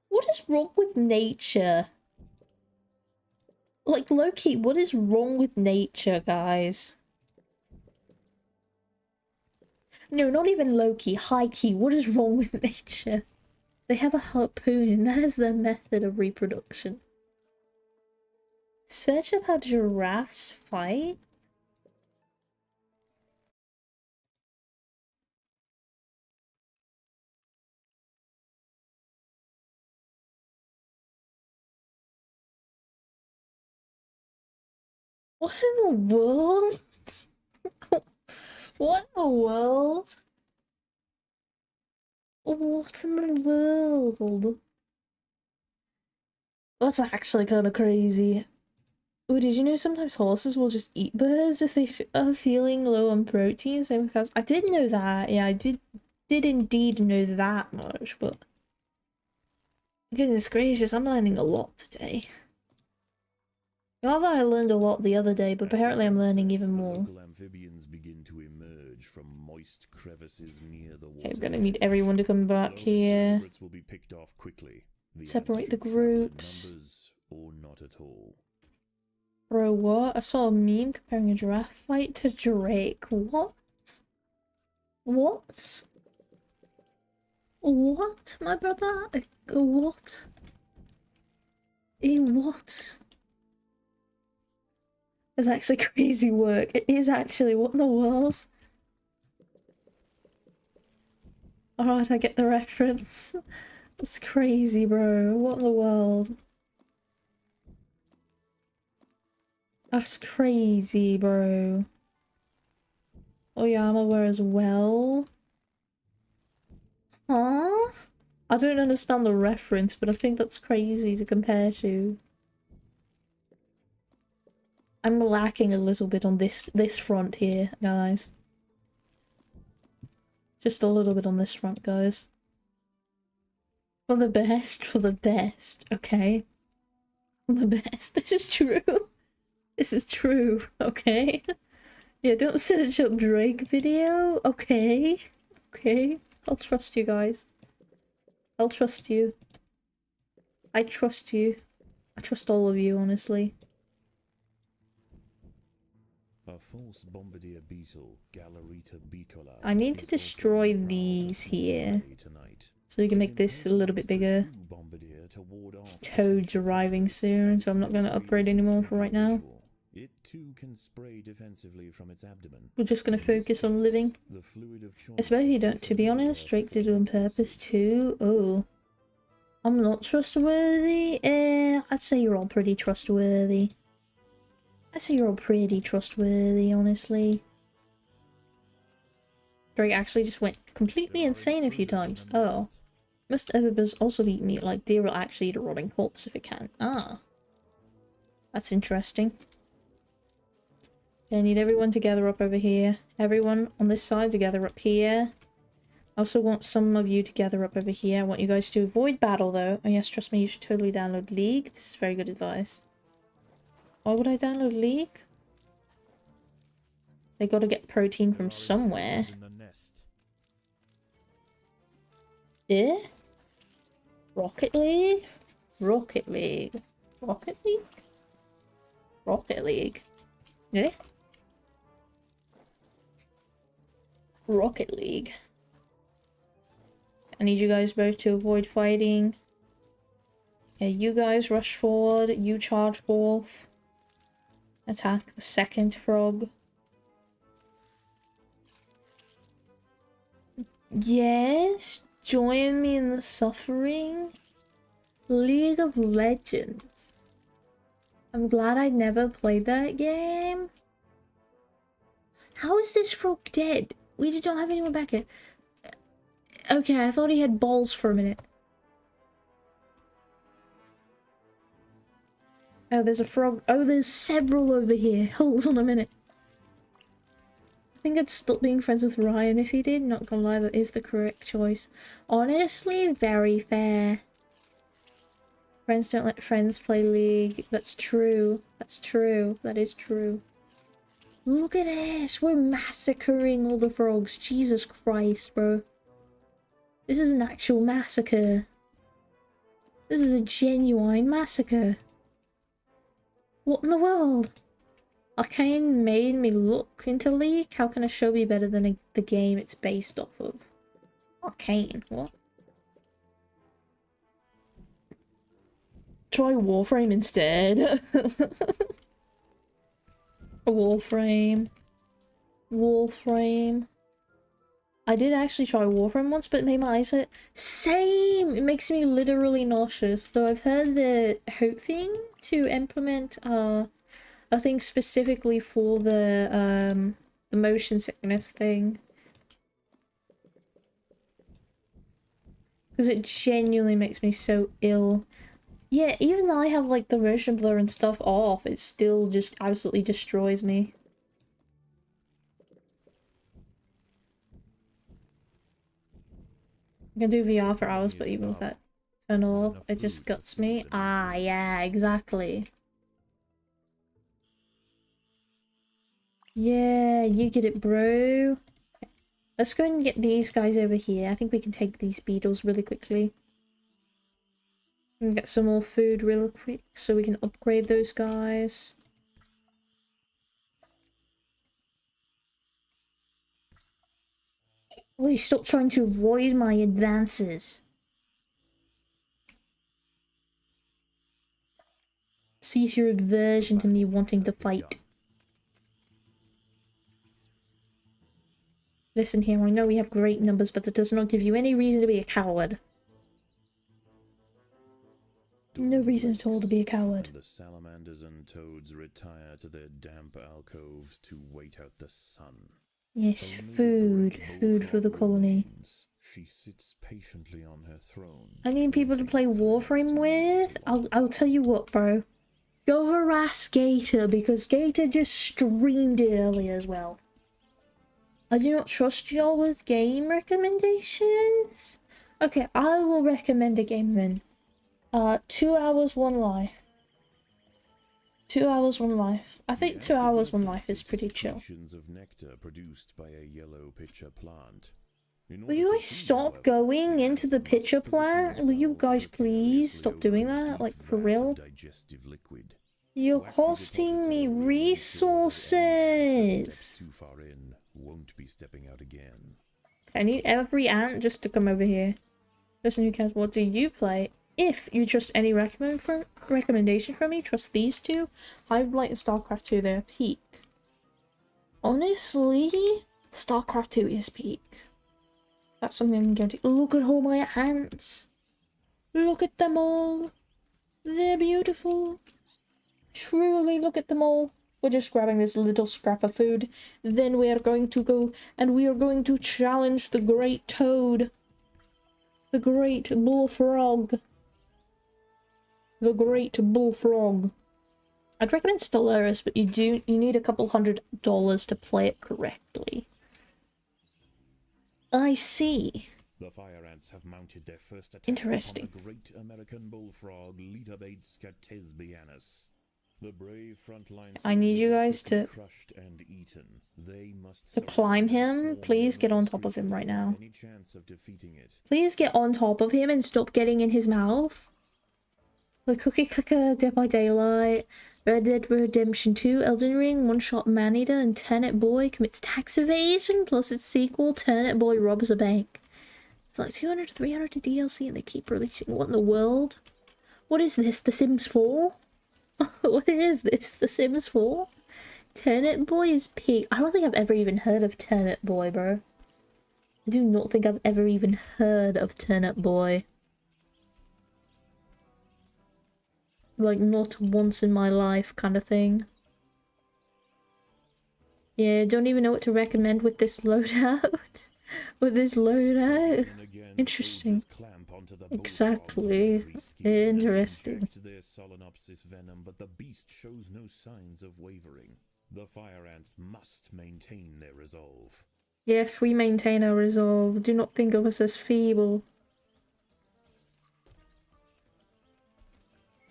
What is wrong with nature? Like, low-key, what is wrong with nature, guys? No, not even low-key, high-key, what is wrong with nature? They have a harpoon, and that is their method of reproduction. Search up how giraffes fight? What in the world? What in the world? What in the world? That's actually kind of crazy. Oh, did you know sometimes horses will just eat birds if they are feeling low on protein? Same with cows. I did know that. Yeah, I did indeed know that much, but goodness gracious, I'm learning a lot today. Not that I learned a lot the other day, but apparently I'm learning even more. Local amphibians begin to emerge from moist crevices near the Okay, we're water's gonna need edge. everyone to come back Lone here. invertebrates will be picked off quickly. The Separate ants the should travel in groups. numbers or not at all. Bro, what? I saw a meme comparing a giraffe fight to Drake. What? What? What, my brother? What? What? It's actually crazy work. It is actually. What in the world? Alright, I get the reference. That's crazy, bro. What in the world? That's crazy, bro. Oh yeah, I'm aware as well. Huh? I don't understand the reference, but I think that's crazy to compare to. I'm lacking a little bit on this front here, guys. Just a little bit on this front, guys. For the best, okay? For the best. This is true. This is true, okay? Yeah, don't search up Drake video, okay? Okay? I'll trust you guys. I'll trust you. I trust you. I trust all of you, honestly. A false bombardier beetle, Galarita bicolor. I need to destroy these here. So we can make this a little bit bigger. Toads arriving soon, so I'm not going to upgrade anymore for right now. It too can spray defensively from its abdomen. We're just going to focus on living. I suppose you don't, to be honest, Drake did it on purpose too. Oh. I'm not trustworthy. I'd say you're all pretty trustworthy. I'd say you're all pretty trustworthy, honestly. Drake actually just went completely insane a few times. Oh. Most herbivores also eat meat, like deer will actually eat a rotting corpse if it can. Ah. That's interesting. Okay, I need everyone to gather up over here. Everyone on this side to gather up here. I also want some of you to gather up over here. I want you guys to avoid battle, though. Oh yes, trust me, you should totally download League. This is very good advice. Why would I download League? They gotta get protein from somewhere. Yeah? Rocket League? Rocket League. Rocket League? Rocket League. Yeah? Rocket League. I need you guys both to avoid fighting. Okay, you guys rush forward. You charge forth. Attack the second frog. Yes, join me in the suffering. League of Legends. I'm glad I never played that game. How is this frog dead? We just don't have anyone back here. Okay, I thought he had balls for a minute. Oh, there's a frog. Oh, there's several over here. Hold on a minute. I think I'd stop being friends with Ryan if he did. Not gonna lie, that is the correct choice. Honestly, very fair. Friends don't let friends play League. That's true. That's true. That is true. Look at this! We're massacring all the frogs. Jesus Christ, bro. This is an actual massacre. This is a genuine massacre. What in the world? Arcane made me look into League? How can a show be better than the game it's based off of? Arcane, what? Try Warframe instead. Warframe. Warframe. I did actually try Warframe once, but it made my eyes hurt. Same! It makes me literally nauseous. Though I've heard they're hoping to implement a thing specifically for the motion sickness thing. Because it genuinely makes me so ill. Yeah, even though I have like the motion blur and stuff off, it still just absolutely destroys me. I can do VR for hours, but even with that turn off, it just guts me. Ah, yeah, exactly. Yeah, you get it, bro. Let's go and get these guys over here. I think we can take these beetles really quickly. And get some more food real quick so we can upgrade those guys. Will you stop trying to avoid my advances? Cease your aversion to me wanting to fight. Listen here, I know we have great numbers, but that does not give you any reason to be a coward. No reason at all to be a coward. The salamanders and toads retire to their damp alcoves to wait out the sun. Yes, Only the food. great Food for the bullfrog colony. remains. She sits patiently on her throne. I need people to play Warframe with. I'll tell you what, bro. Go harass Gator, because Gator just streamed it earlier as well. I do not trust y'all with game recommendations. Okay, I will recommend a game then. 2 hours, 1 life. 2 hours, 1 life. I think 2 hours, 1 life is pretty chill. Of nectar produced by a yellow pitcher plant. Will you guys stop going into the pitcher plant? Will you guys please stop doing that? Like, for real? You're costing me resources! Too far in, won't be stepping out again. I need every ant just to come over here. Person who cares, what do you play? If you trust any recommendation from me, trust these two. Hive-Blight and StarCraft 2, they're peak. Honestly, StarCraft 2 is peak. That's something I can guarantee. Look at all my ants. Look at them all. They're beautiful. Truly, look at them all. We're just grabbing this little scrap of food. Then we are going to go and we are going to challenge the great toad. The great bullfrog. The great bullfrog. I'd recommend Stellaris, but you need a couple $100 to play it correctly. I see. The fire ants have mounted their first attack Interesting. upon the great American bullfrog Litabates scatesbianus. The brave frontline I need you guys to crushed and eaten. They must climb him. Please get on top of him right now. any chance of defeating it. Please get on top of him and stop getting in his mouth. The Cookie Clicker, Dead by Daylight, Red Dead Redemption 2, Elden Ring, One Shot Maneater, and Turnip Boy commits tax evasion, plus its sequel, Turnip Boy robs a bank. It's like 200 to 300 to DLC and they keep releasing. What in the world? What is this, The Sims 4? What is this, The Sims 4? Turnip Boy is peak. I don't think I've ever even heard of Turnip Boy, bro. I do not think I've ever even heard of Turnip Boy. Like, not once in my life kind of thing. Yeah, don't even know what to recommend with this loadout. With this loadout. Interesting. Exactly. Interesting. Their Solenopsis venom, but the beast shows no signs of wavering. The fire ants must maintain their resolve. Yes, we maintain our resolve. Do not think of us as feeble.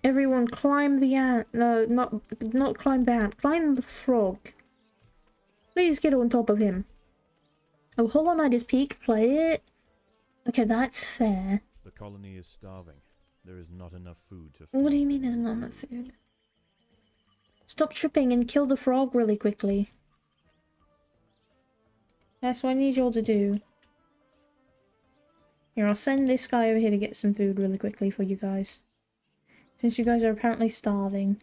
Everyone climb the ant. No, not climb the ant. Climb the frog. Please get on top of him. Oh, Hollow Knight is peak. Play it. Okay, that's fair. The colony is starving. There is not enough food to feed. What do you mean there's not enough food? Stop tripping and kill the frog really quickly. That's what I need you all to do. Here, I'll send this guy over here to get some food really quickly for you guys. Since you guys are apparently starving.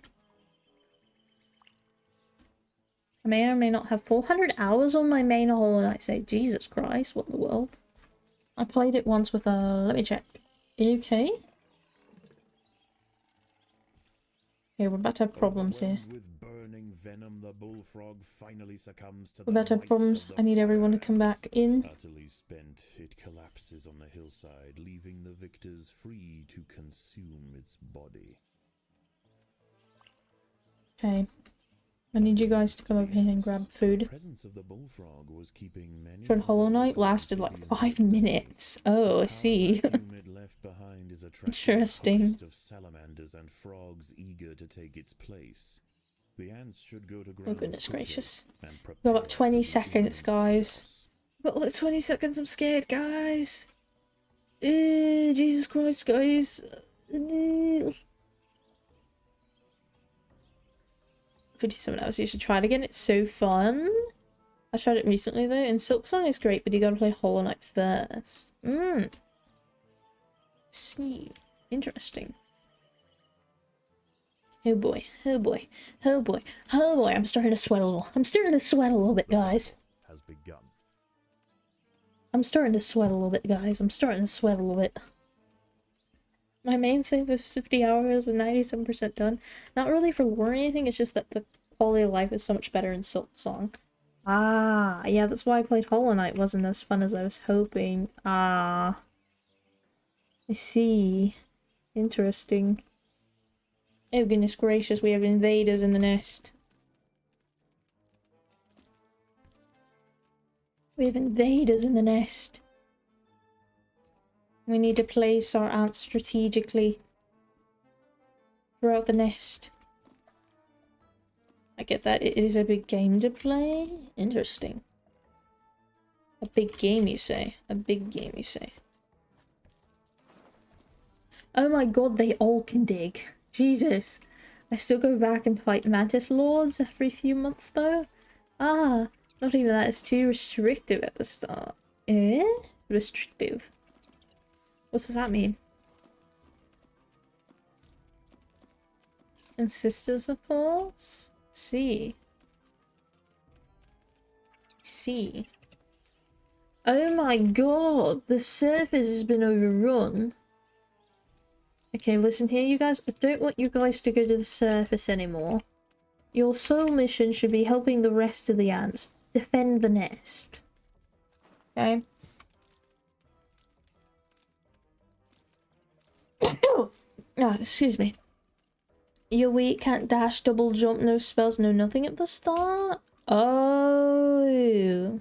I may or may not have 400 hours on my main Hollow Knight save. Jesus Christ, what in the world? I played it once with a... Let me check. Okay. Okay, we're about to have problems here. With burning venom, the bullfrog finally succumbs to We're about to have might problems. of the I need everyone to come fires. back in. Utterly spent, it collapses on the hillside, leaving the victors free to consume its body. Okay. I need you guys to come over here and grab food. The presence of the bullfrog was keeping many Short Hollow Knight lasted like 5 minutes. Oh, I see. left behind is attracting Interesting. A host of salamanders and frogs eager to take its place. The ants should go to Oh ground goodness quickly gracious. and We've got prepare about 20 for the seconds, guys. We've got like 20 seconds, I'm scared, guys. Jesus Christ, guys. $57 hours, you should try it again, it's so fun. I tried it recently though, and Silksong is great, but you gotta play Hollow Knight first. See. Interesting. Oh boy, oh boy, oh boy, oh boy, I'm starting to sweat a little. I'm starting to sweat a little bit, guys. Has begun. I'm starting to sweat a little bit, guys. I'm starting to sweat a little bit. My main save is 50 hours with 97% done. Not really for lore or anything, it's just that the quality of life is so much better in Silksong. Ah, yeah, that's why I played Hollow Knight. Wasn't as fun as I was hoping. Ah. I see. Interesting. Oh goodness gracious, we have invaders in the nest. We have invaders in the nest. We need to place our ants strategically throughout the nest. I get that it is a big game to play. Interesting. A big game, you say? A big game, you say? Oh my god, they all can dig. Jesus. I still go back and fight Mantis Lords every few months though. Ah, not even that. It's too restrictive at the start. Eh? Restrictive. What does that mean? And sisters, of course? See. See. Oh my god, the surface has been overrun. Okay, listen here, you guys. I don't want you guys to go to the surface anymore. Your sole mission should be helping the rest of the ants defend the nest. Okay? Oh, excuse me. You're weak, can't dash, double jump, no spells, no nothing at the start? Oh.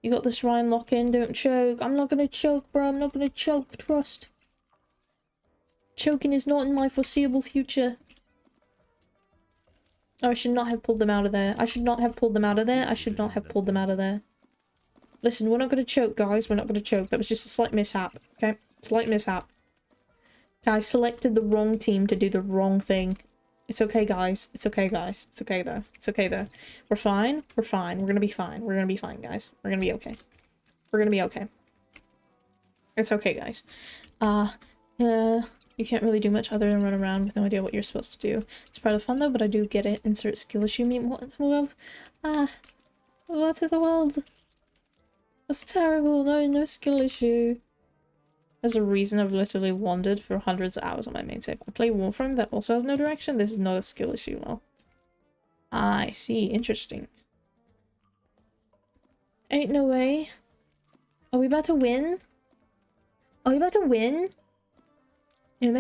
You got this, Ryan, lock in, don't choke. I'm not gonna choke, bro, I'm not gonna choke, trust. Choking is not in my foreseeable future. Oh, I should not have pulled them out of there. I should not have pulled them out of there. I should not have pulled them out of there. Listen, we're not gonna choke, guys. We're not gonna choke. That was just a slight mishap, okay? Slight mishap. I selected the wrong team to do the wrong thing. It's okay, guys. It's okay, guys. It's okay, though. It's okay, though. We're fine. We're fine. We're gonna be fine. We're gonna be fine, guys. We're gonna be okay. We're gonna be okay. It's okay, guys. You can't really do much other than run around with no idea what you're supposed to do. It's part of the fun, though, but I do get it. Insert skill issue. Meet what in the world? What in the world? That's terrible. No skill issue. There's a reason I've literally wandered for hundreds of hours on my main save. I play Warframe that also has no direction. This is not a skill issue, well. I see. Interesting. Ain't no way. Are we about to win? Are we about to win? In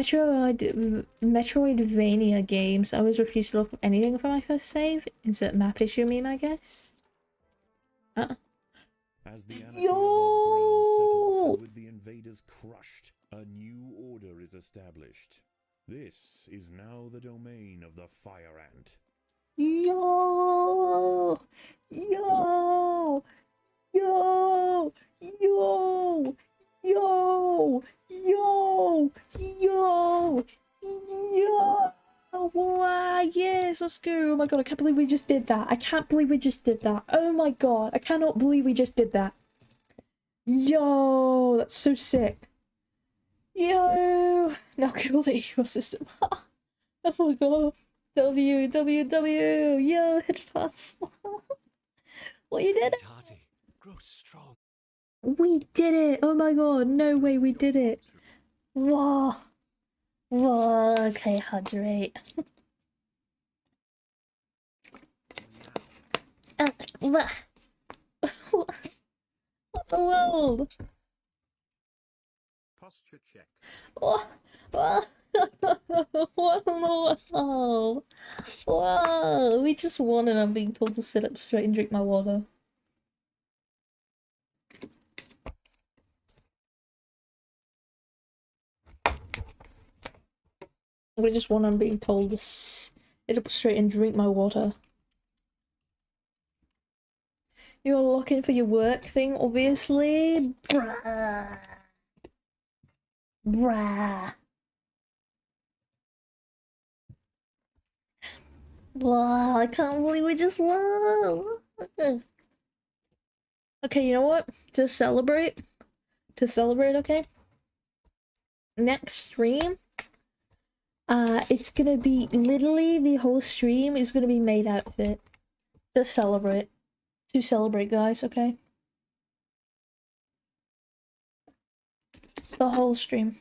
Metroidvania games, I always refuse to look up anything for my first save. Insert map issue meme, I guess. As the Yo! anarchy above ground settles, so would the invaders invaders crushed, a new order is established. This is now the domain of the Fire Ant. Yo! Yo! Yo! Yo! Yo! Yo! Yo! Yo! Wow, yes, let's go. Oh my god, I can't believe we just did that. I can't believe we just did that. Oh my god, I cannot believe we just did that. Yo, that's so sick. Yo! Now kill the ecosystem. Oh my god. W. Yo, headphones. We did it. Grow strong. We did it. Oh my god, no way we did it. Wow. Wow, okay, hydrate. What? What the world? Posture check. What? What? What in the world? Wow, we just won and I'm being told to sit up straight and drink my water. We just won and I'm being told to sit up straight and drink my water. You're looking for your work thing, obviously. Bruh. Bruh. Wow, I can't believe we just won. Okay, you know what? To celebrate, okay? Next stream, it's gonna be literally the whole stream is gonna be made outfit. To celebrate. To celebrate, guys, okay? The whole stream.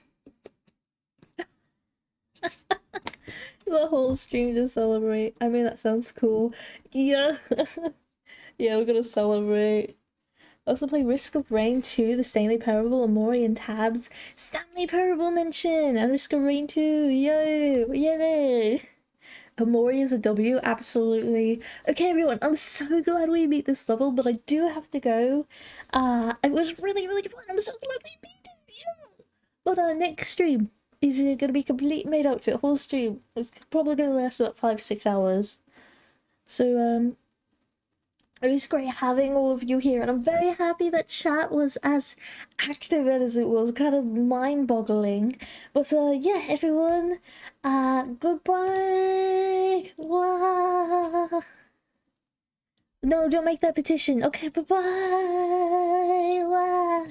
The whole stream to celebrate. I mean, that sounds cool. Yeah. Yeah, we're gonna celebrate. Also play Risk of Rain 2, the Stanley Parable, Amori and Tabs. Stanley Parable mention! And Risk of Rain 2, yo! Yay! Amori is a W, absolutely. Okay, everyone, I'm so glad we beat this level, but I do have to go. It was really, really fun. I'm so glad we beat it, yeah! But next stream is gonna be complete made outfit, whole stream. It's probably gonna last about 5-6 hours. So, it was great having all of you here, and I'm very happy that chat was as active as it was, kind of mind-boggling. But yeah, everyone, goodbye. Wah. No, don't make that petition. Okay, bye-bye. Wah.